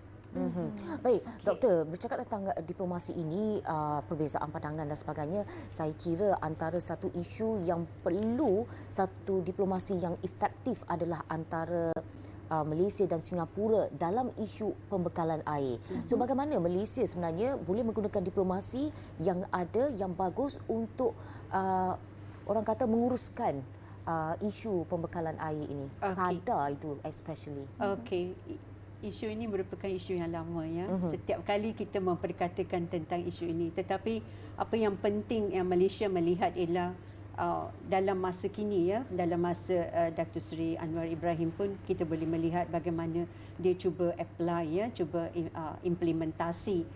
Baik, Doktor, bercakap tentang diplomasi ini, perbezaan pandangan dan sebagainya, saya kira antara satu isu yang perlu satu diplomasi yang efektif adalah antara Malaysia dan Singapura dalam isu pembekalan air. So bagaimana Malaysia sebenarnya boleh menggunakan diplomasi yang ada, yang bagus untuk orang kata menguruskan isu pembekalan air ini, kadar itu especially. Okey. Isu ini merupakan isu yang lama ya. Setiap kali kita memperkatakan tentang isu ini, tetapi apa yang penting yang Malaysia melihat ialah dalam masa kini ya, dalam masa Datuk Seri Anwar Ibrahim pun kita boleh melihat bagaimana dia cuba apply ya, cuba implementasi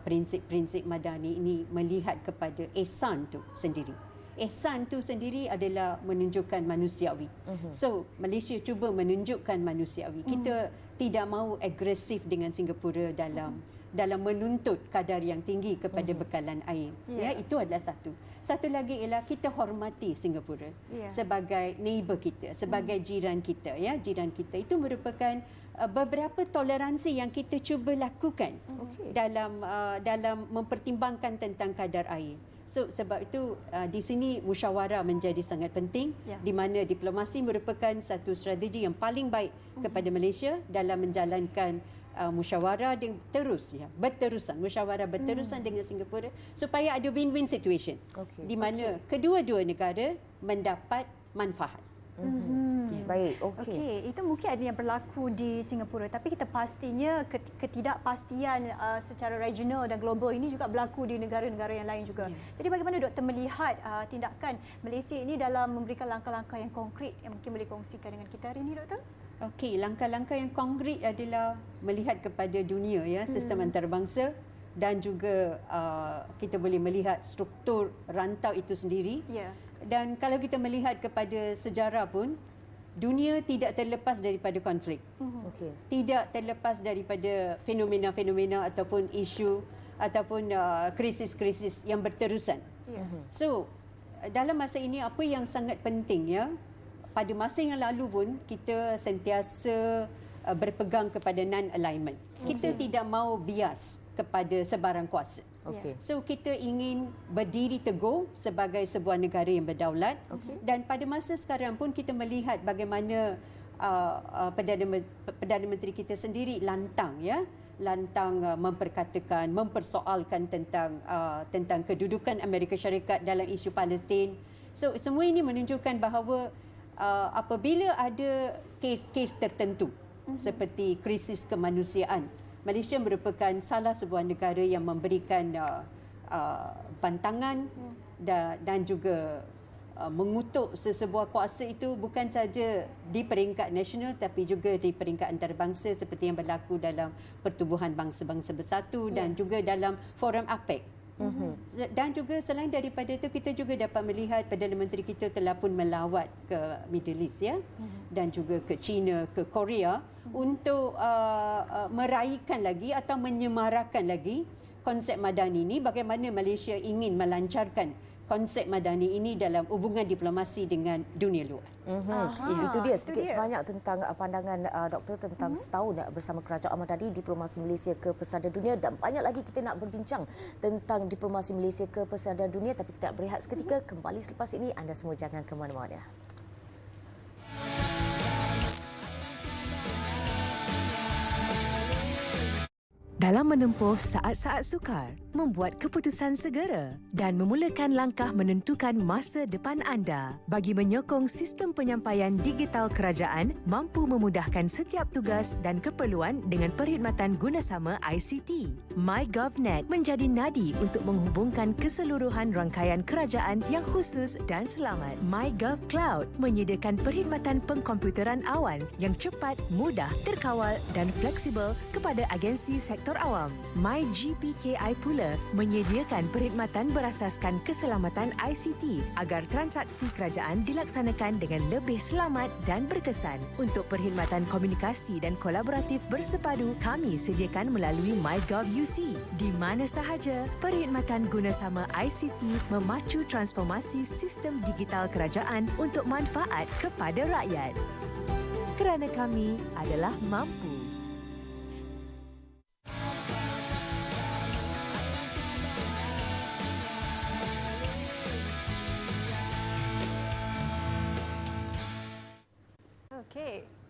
prinsip-prinsip madani ini, melihat kepada ihsan tu sendiri. Ihsan tu sendiri adalah menunjukkan manusiawi. So Malaysia cuba menunjukkan manusiawi. Kita tidak mahu agresif dengan Singapura dalam menuntut kadar yang tinggi kepada bekalan air. Ya, itu adalah satu. Satu lagi ialah kita hormati Singapura sebagai neighbor kita, sebagai jiran kita ya, jiran kita. Itu merupakan beberapa toleransi yang kita cuba lakukan dalam mempertimbangkan tentang kadar air. So sebab itu di sini musyawarah menjadi sangat penting, di mana diplomasi merupakan satu strategi yang paling baik kepada Malaysia dalam menjalankan musyawarah berterusan dengan Singapura supaya ada win-win situation di mana kedua-dua negara mendapat manfaat. Baik, okey. Itu mungkin ada yang berlaku di Singapura, tapi kita pastinya ketidakpastian secara regional dan global ini juga berlaku di negara-negara yang lain juga. Jadi bagaimana doktor melihat tindakan Malaysia ini dalam memberikan langkah-langkah yang konkret yang mungkin boleh kongsikan dengan kita hari ini, doktor? Okey, langkah-langkah yang konkret adalah melihat kepada dunia ya, sistem antarabangsa, dan juga kita boleh melihat struktur rantau itu sendiri. Dan kalau kita melihat kepada sejarah pun, dunia tidak terlepas daripada konflik. Tidak terlepas daripada fenomena-fenomena ataupun isu ataupun krisis-krisis yang berterusan. So, dalam masa ini apa yang sangat penting ya, pada masa yang lalu pun kita sentiasa berpegang kepada non-alignment. Kita tidak mahu bias kepada sebarang kuasa. So kita ingin berdiri teguh sebagai sebuah negara yang berdaulat. Dan pada masa sekarang pun kita melihat bagaimana Perdana Menteri kita sendiri lantang memperkatakan, mempersoalkan tentang kedudukan Amerika Syarikat dalam isu Palestin. So semua ini menunjukkan bahawa apabila ada kes-kes tertentu seperti krisis kemanusiaan, Malaysia merupakan salah sebuah negara yang memberikan bantangan dan juga mengutuk sesebuah kuasa itu bukan saja di peringkat nasional tapi juga di peringkat antarabangsa seperti yang berlaku dalam Pertubuhan Bangsa-Bangsa Bersatu dan juga dalam Forum APEC Dan juga selain daripada itu, kita juga dapat melihat Perdana Menteri kita telah pun melawat ke Middle East ya, dan juga ke China, ke Korea untuk meraihkan lagi atau menyemarakan lagi konsep Madani ini, bagaimana Malaysia ingin melancarkan konsep Madani ini dalam hubungan diplomasi dengan dunia luar. Itu dia sedikit sebanyak tentang pandangan doktor tentang setahun bersama Kerajaan Madani diplomasi Malaysia ke pesada dunia, dan banyak lagi kita nak berbincang tentang diplomasi Malaysia ke pesada dunia, tapi kita nak berehat seketika. Kembali selepas ini, anda semua jangan ke mana-mana. Dalam menempuh saat-saat sukar, membuat keputusan segera dan memulakan langkah menentukan masa depan anda. Bagi menyokong sistem penyampaian digital kerajaan mampu memudahkan setiap tugas dan keperluan dengan perkhidmatan gunasama ICT. MyGovNet menjadi nadi untuk menghubungkan keseluruhan rangkaian kerajaan yang khusus dan selamat. MyGov Cloud menyediakan perkhidmatan pengkomputeran awan yang cepat, mudah, terkawal dan fleksibel kepada agensi sektor awam. MyGPKI pula menyediakan perkhidmatan berasaskan keselamatan ICT agar transaksi kerajaan dilaksanakan dengan lebih selamat dan berkesan. Untuk perkhidmatan komunikasi dan kolaboratif bersepadu, kami sediakan melalui MyGov UC. Di mana sahaja, perkhidmatan gunasama ICT memacu transformasi sistem digital kerajaan untuk manfaat kepada rakyat. Kerana kami adalah mampu.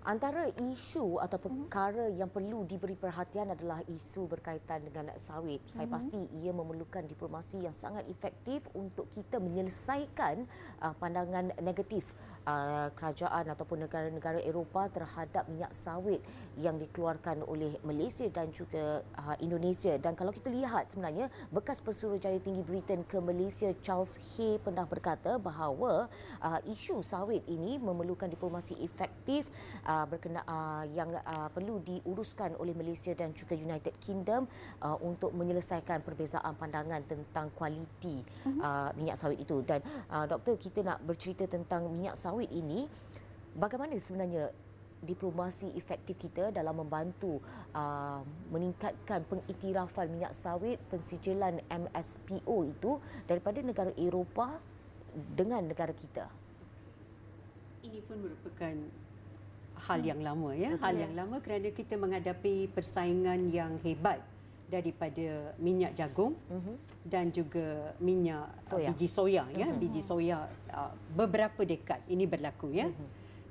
Antara isu atau perkara yang perlu diberi perhatian adalah isu berkaitan dengan sawit. Saya pasti ia memerlukan diplomasi yang sangat efektif untuk kita menyelesaikan pandangan negatif kerajaan ataupun negara-negara Eropah terhadap minyak sawit yang dikeluarkan oleh Malaysia dan juga Indonesia. Dan kalau kita lihat sebenarnya, bekas Pesuruhjaya Tinggi Britain ke Malaysia Charles Hay pernah berkata bahawa isu sawit ini memerlukan diplomasi efektif yang perlu diuruskan oleh Malaysia dan juga United Kingdom untuk menyelesaikan perbezaan pandangan tentang kualiti minyak sawit itu. Dan doktor, kita nak bercerita tentang minyak sawit ini, bagaimana sebenarnya diplomasi efektif kita dalam membantu meningkatkan pengiktirafan minyak sawit pensijilan MSPO itu daripada negara Eropah dengan negara kita? Ini pun merupakan hal yang lama ya. Hal yang lama kerana kita menghadapi persaingan yang hebat daripada minyak jagung dan juga minyak biji soya ya. Biji soya beberapa dekad ini berlaku ya.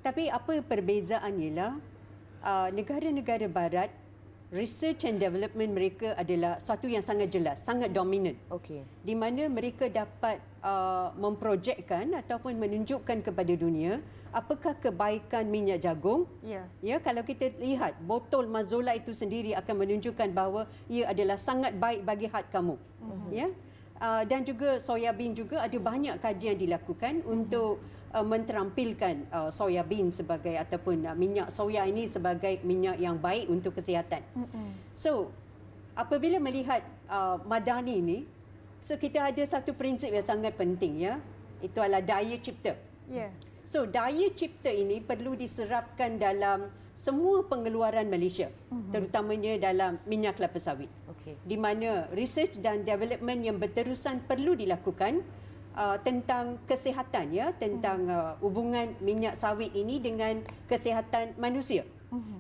Tapi apa perbezaan ialah negara-negara barat, research and development mereka adalah satu yang sangat jelas, sangat dominant. Di mana mereka dapat memprojekkan ataupun menunjukkan kepada dunia apakah kebaikan minyak jagung. Ya, kalau kita lihat botol Mazola itu sendiri akan menunjukkan bahawa ia adalah sangat baik bagi hati kamu. Ya. Dan juga soya bean juga ada banyak kajian dilakukan untuk menterampilkan soya bean sebagai ataupun minyak soya ini sebagai minyak yang baik untuk kesihatan. So, apabila melihat Madani ini, so kita ada satu prinsip yang sangat penting ya. Itu adalah daya cipta. So, daya cipta ini perlu diserapkan dalam semua pengeluaran Malaysia, terutamanya dalam minyak kelapa sawit. Di mana research dan development yang berterusan perlu dilakukan tentang kesihatan ya, tentang hubungan minyak sawit ini dengan kesihatan manusia.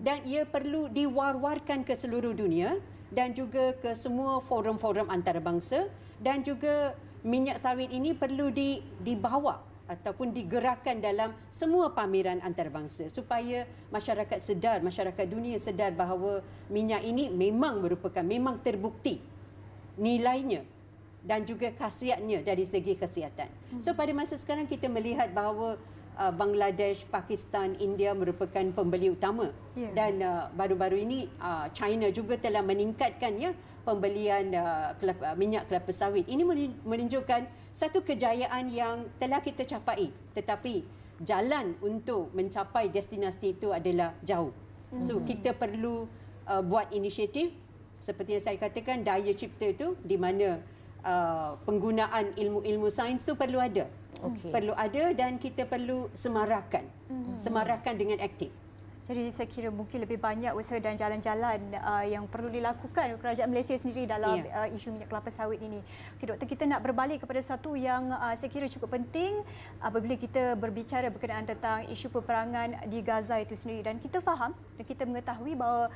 Dan ia perlu diwar-warkan ke seluruh dunia dan juga ke semua forum-forum antarabangsa, dan juga minyak sawit ini perlu dibawa ataupun digerakkan dalam semua pameran antarabangsa supaya masyarakat sedar, masyarakat dunia sedar bahawa minyak ini memang terbukti nilainya dan juga khasiatnya dari segi kesihatan. So pada masa sekarang kita melihat bahawa Bangladesh, Pakistan, India merupakan pembeli utama. Dan baru-baru ini China juga telah meningkatkan ya pembelian minyak kelapa sawit. Ini menunjukkan satu kejayaan yang telah kita capai, tetapi jalan untuk mencapai destinasi itu adalah jauh. So kita perlu buat inisiatif seperti yang saya katakan, daya cipta itu, di mana penggunaan ilmu-ilmu sains tu perlu ada. Perlu ada dan kita perlu semarakan. Semarakan dengan aktif. Jadi saya kira mungkin lebih banyak usaha dan jalan-jalan yang perlu dilakukan kerajaan Malaysia sendiri dalam isu minyak kelapa sawit ini. Okey doktor, kita nak berbalik kepada satu yang saya kira cukup penting apabila kita berbicara berkenaan tentang isu peperangan di Gaza itu sendiri, dan kita faham dan kita mengetahui bahawa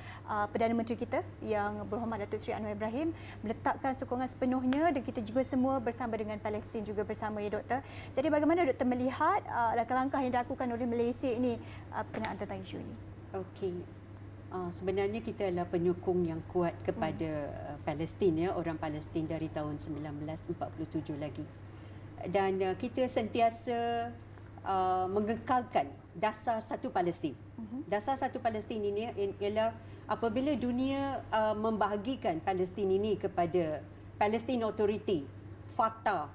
Perdana Menteri kita yang berhormat Datuk Seri Anwar Ibrahim meletakkan sokongan sepenuhnya, dan kita juga semua bersama dengan Palestin juga bersama, ya doktor. Jadi bagaimana doktor melihat langkah-langkah yang dilakukan oleh Malaysia ini berkenaan tentang isu ini? Okey. Sebenarnya kita adalah penyokong yang kuat kepada Palestin, ya, orang Palestin dari tahun 1947 lagi. Dan kita sentiasa mengekalkan dasar satu Palestin. Dasar satu Palestin ini ialah apabila dunia membahagikan Palestin ini kepada Palestine Authority, Fatah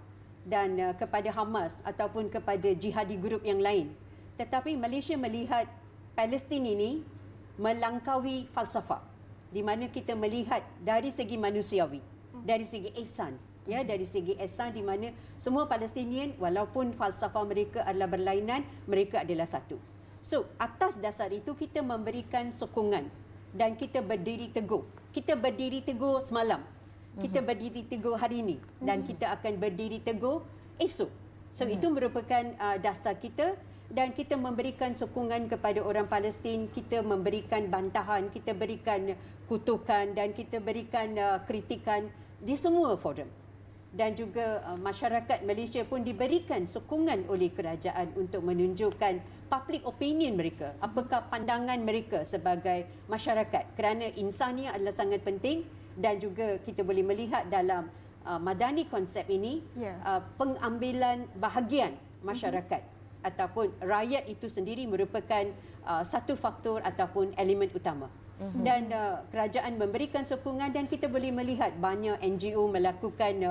dan kepada Hamas ataupun kepada jihadi grup yang lain. Tetapi Malaysia melihat Palestin ini melangkaui falsafah, di mana kita melihat dari segi manusiawi, dari segi ihsan, ya, dari segi ihsan, di mana semua Palestinian walaupun falsafah mereka adalah berlainan, mereka adalah satu. So, atas dasar itu kita memberikan sokongan dan kita berdiri teguh. Kita berdiri teguh semalam, kita berdiri teguh hari ini, dan kita akan berdiri teguh esok. So, itu merupakan dasar kita. Dan kita memberikan sokongan kepada orang Palestin, kita memberikan bantahan, kita berikan kutukan dan kita berikan kritikan di semua forum. Dan juga masyarakat Malaysia pun diberikan sokongan oleh kerajaan untuk menunjukkan public opinion mereka, apakah pandangan mereka sebagai masyarakat, kerana insaniah adalah sangat penting. Dan juga kita boleh melihat dalam Madani konsep ini, pengambilan bahagian masyarakat ataupun rakyat itu sendiri merupakan satu faktor ataupun elemen utama. Dan kerajaan memberikan sokongan, dan kita boleh melihat banyak NGO melakukan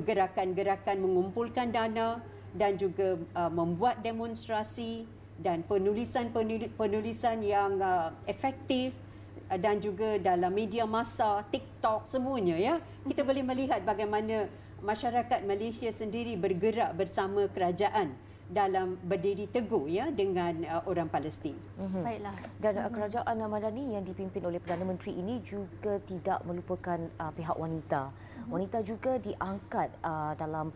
gerakan-gerakan mengumpulkan dana dan juga membuat demonstrasi dan penulisan yang efektif, dan juga dalam media massa, TikTok, semuanya, ya. Kita boleh melihat bagaimana masyarakat Malaysia sendiri bergerak bersama kerajaan dalam berdiri teguh, ya, dengan orang Palestin. Baiklah. Dan kerajaan Madani yang dipimpin oleh Perdana Menteri ini juga tidak melupakan pihak wanita. Wanita juga diangkat dalam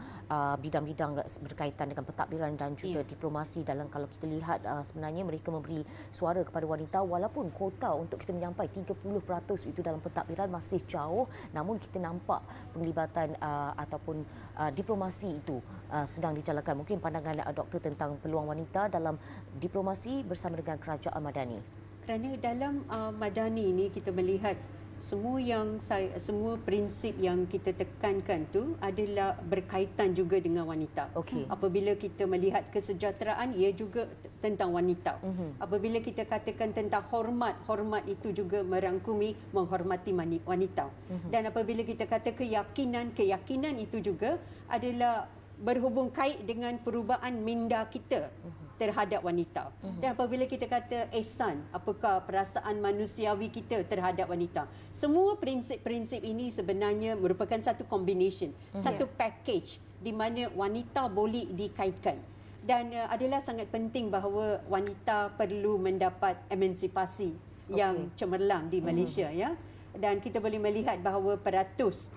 bidang-bidang berkaitan dengan pentadbiran dan juga diplomasi. Dalam kalau kita lihat sebenarnya mereka memberi suara kepada wanita, walaupun kota untuk kita menyampai 30% itu dalam pentadbiran masih jauh, namun kita nampak penglibatan ataupun diplomasi itu sedang dijalankan. Mungkin pandangan doktor tentang peluang wanita dalam diplomasi bersama dengan kerajaan Madani. Kerana dalam Madani ini kita melihat semua prinsip yang kita tekankan tu adalah berkaitan juga dengan wanita. Apabila kita melihat kesejahteraan, ia juga tentang wanita. Apabila kita katakan tentang hormat, hormat itu juga merangkumi menghormati wanita. Dan apabila kita kata keyakinan, keyakinan itu juga adalah berhubung kait dengan perubahan minda kita terhadap wanita. Dan apabila kita kata ihsan, apakah perasaan manusiawi kita terhadap wanita. Semua prinsip-prinsip ini sebenarnya merupakan satu combination, satu package di mana wanita boleh dikaitkan. Dan adalah sangat penting bahawa wanita perlu mendapat emansipasi yang cemerlang di Malaysia, ya. Dan kita boleh melihat bahawa peratus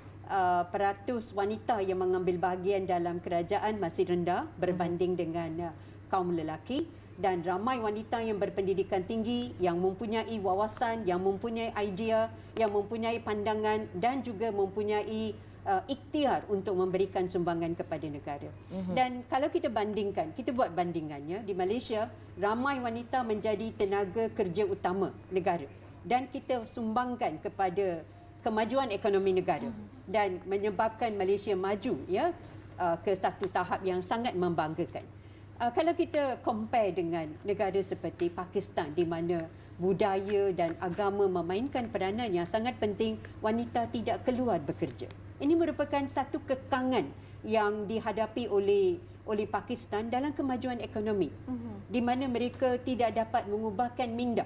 wanita yang mengambil bahagian dalam kerajaan masih rendah berbanding dengan kaum lelaki, dan ramai wanita yang berpendidikan tinggi, yang mempunyai wawasan, yang mempunyai idea, yang mempunyai pandangan dan juga mempunyai ikhtiar untuk memberikan sumbangan kepada negara. Dan kalau kita bandingkan, kita buat bandingannya, di Malaysia ramai wanita menjadi tenaga kerja utama negara dan kita sumbangkan kepada kemajuan ekonomi negara dan menyebabkan Malaysia maju, ya, ke satu tahap yang sangat membanggakan. Kalau kita compare dengan negara seperti Pakistan, di mana budaya dan agama memainkan peranan yang sangat penting, wanita tidak keluar bekerja. Ini merupakan satu kekangan yang dihadapi oleh Pakistan dalam kemajuan ekonomi, di mana mereka tidak dapat mengubahkan minda,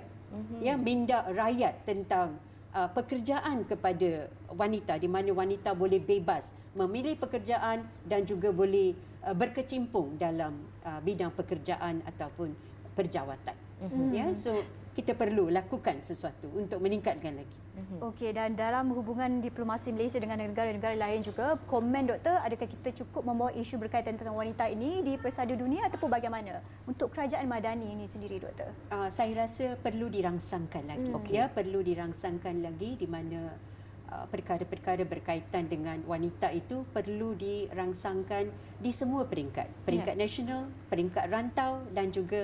ya, minda rakyat tentang pekerjaan kepada wanita, di mana wanita boleh bebas memilih pekerjaan dan juga boleh berkecimpung dalam bidang pekerjaan ataupun perjawatan. Ya, so kita perlu lakukan sesuatu untuk meningkatkan lagi. Okey, dan dalam hubungan diplomasi Malaysia dengan negara-negara lain juga, komen doktor, adakah kita cukup membawa isu berkaitan tentang wanita ini di persada dunia ataupun bagaimana untuk kerajaan Madani ini sendiri, doktor? Saya rasa perlu dirangsangkan lagi. Ya, perlu dirangsangkan lagi di mana perkara-perkara berkaitan dengan wanita itu perlu dirangsangkan di semua peringkat. Peringkat nasional, peringkat rantau dan juga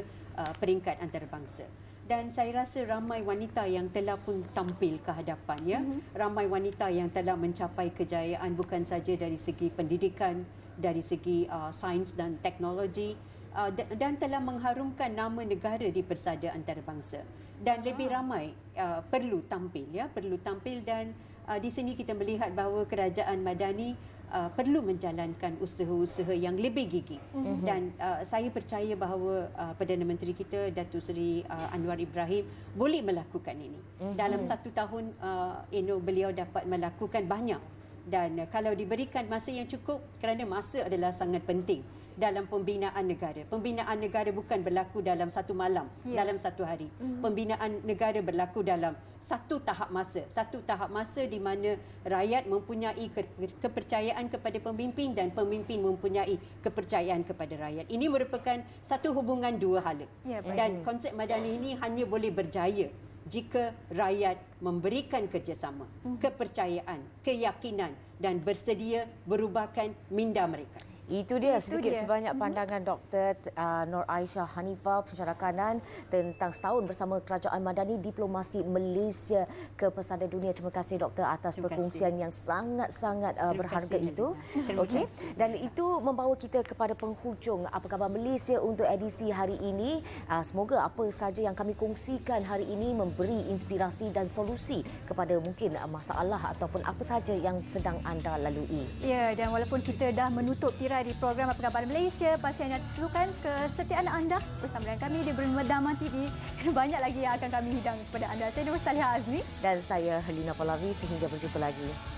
peringkat antarabangsa. Dan saya rasa ramai wanita yang telah pun tampil ke hadapan, ya. Ramai wanita yang telah mencapai kejayaan bukan saja dari segi pendidikan, dari segi sains dan teknologi, dan telah mengharumkan nama negara di persada antarabangsa. Dan lebih ramai perlu tampil, ya, perlu tampil. Dan di sini kita melihat bahawa kerajaan Madani perlu menjalankan usaha-usaha yang lebih gigih. Dan saya percaya bahawa Perdana Menteri kita Datuk Seri Anwar Ibrahim boleh melakukan ini. Dalam 1 tahun beliau dapat melakukan banyak. Dan kalau diberikan masa yang cukup, kerana masa adalah sangat penting dalam pembinaan negara. Pembinaan negara bukan berlaku dalam 1 malam, dalam 1 hari. Pembinaan negara berlaku dalam 1 tahap masa. 1 tahap masa di mana rakyat mempunyai kepercayaan kepada pemimpin dan pemimpin mempunyai kepercayaan kepada rakyat. Ini merupakan satu hubungan dua hala. Dan konsep Madani ini hanya boleh berjaya jika rakyat memberikan kerjasama, kepercayaan, keyakinan dan bersedia berubahkan minda mereka. Itu dia sedikit sebanyak pandangan Dr. Nur Aisyah Hanifah, pensyarah kanan, tentang setahun bersama Kerajaan Madani Diplomasi Malaysia ke Persada Dunia. Terima kasih Doktor atas perkongsian yang sangat-sangat berharga itu. Okey, dan itu membawa kita kepada penghujung Apa Khabar Malaysia untuk edisi hari ini. Semoga apa sahaja yang kami kongsikan hari ini memberi inspirasi dan solusi kepada mungkin masalah ataupun apa sahaja yang sedang anda lalui. Ya, dan walaupun kita dah menutup tirai di program Apa Khabar Malaysia, pasti anda perlukan kesetiaan anda bersama dengan kami di Bernama TV. Banyak lagi yang akan kami hidang kepada anda. Saya Nur Salihah Azmi dan saya Helena Pahlavi. Sehingga berjumpa lagi.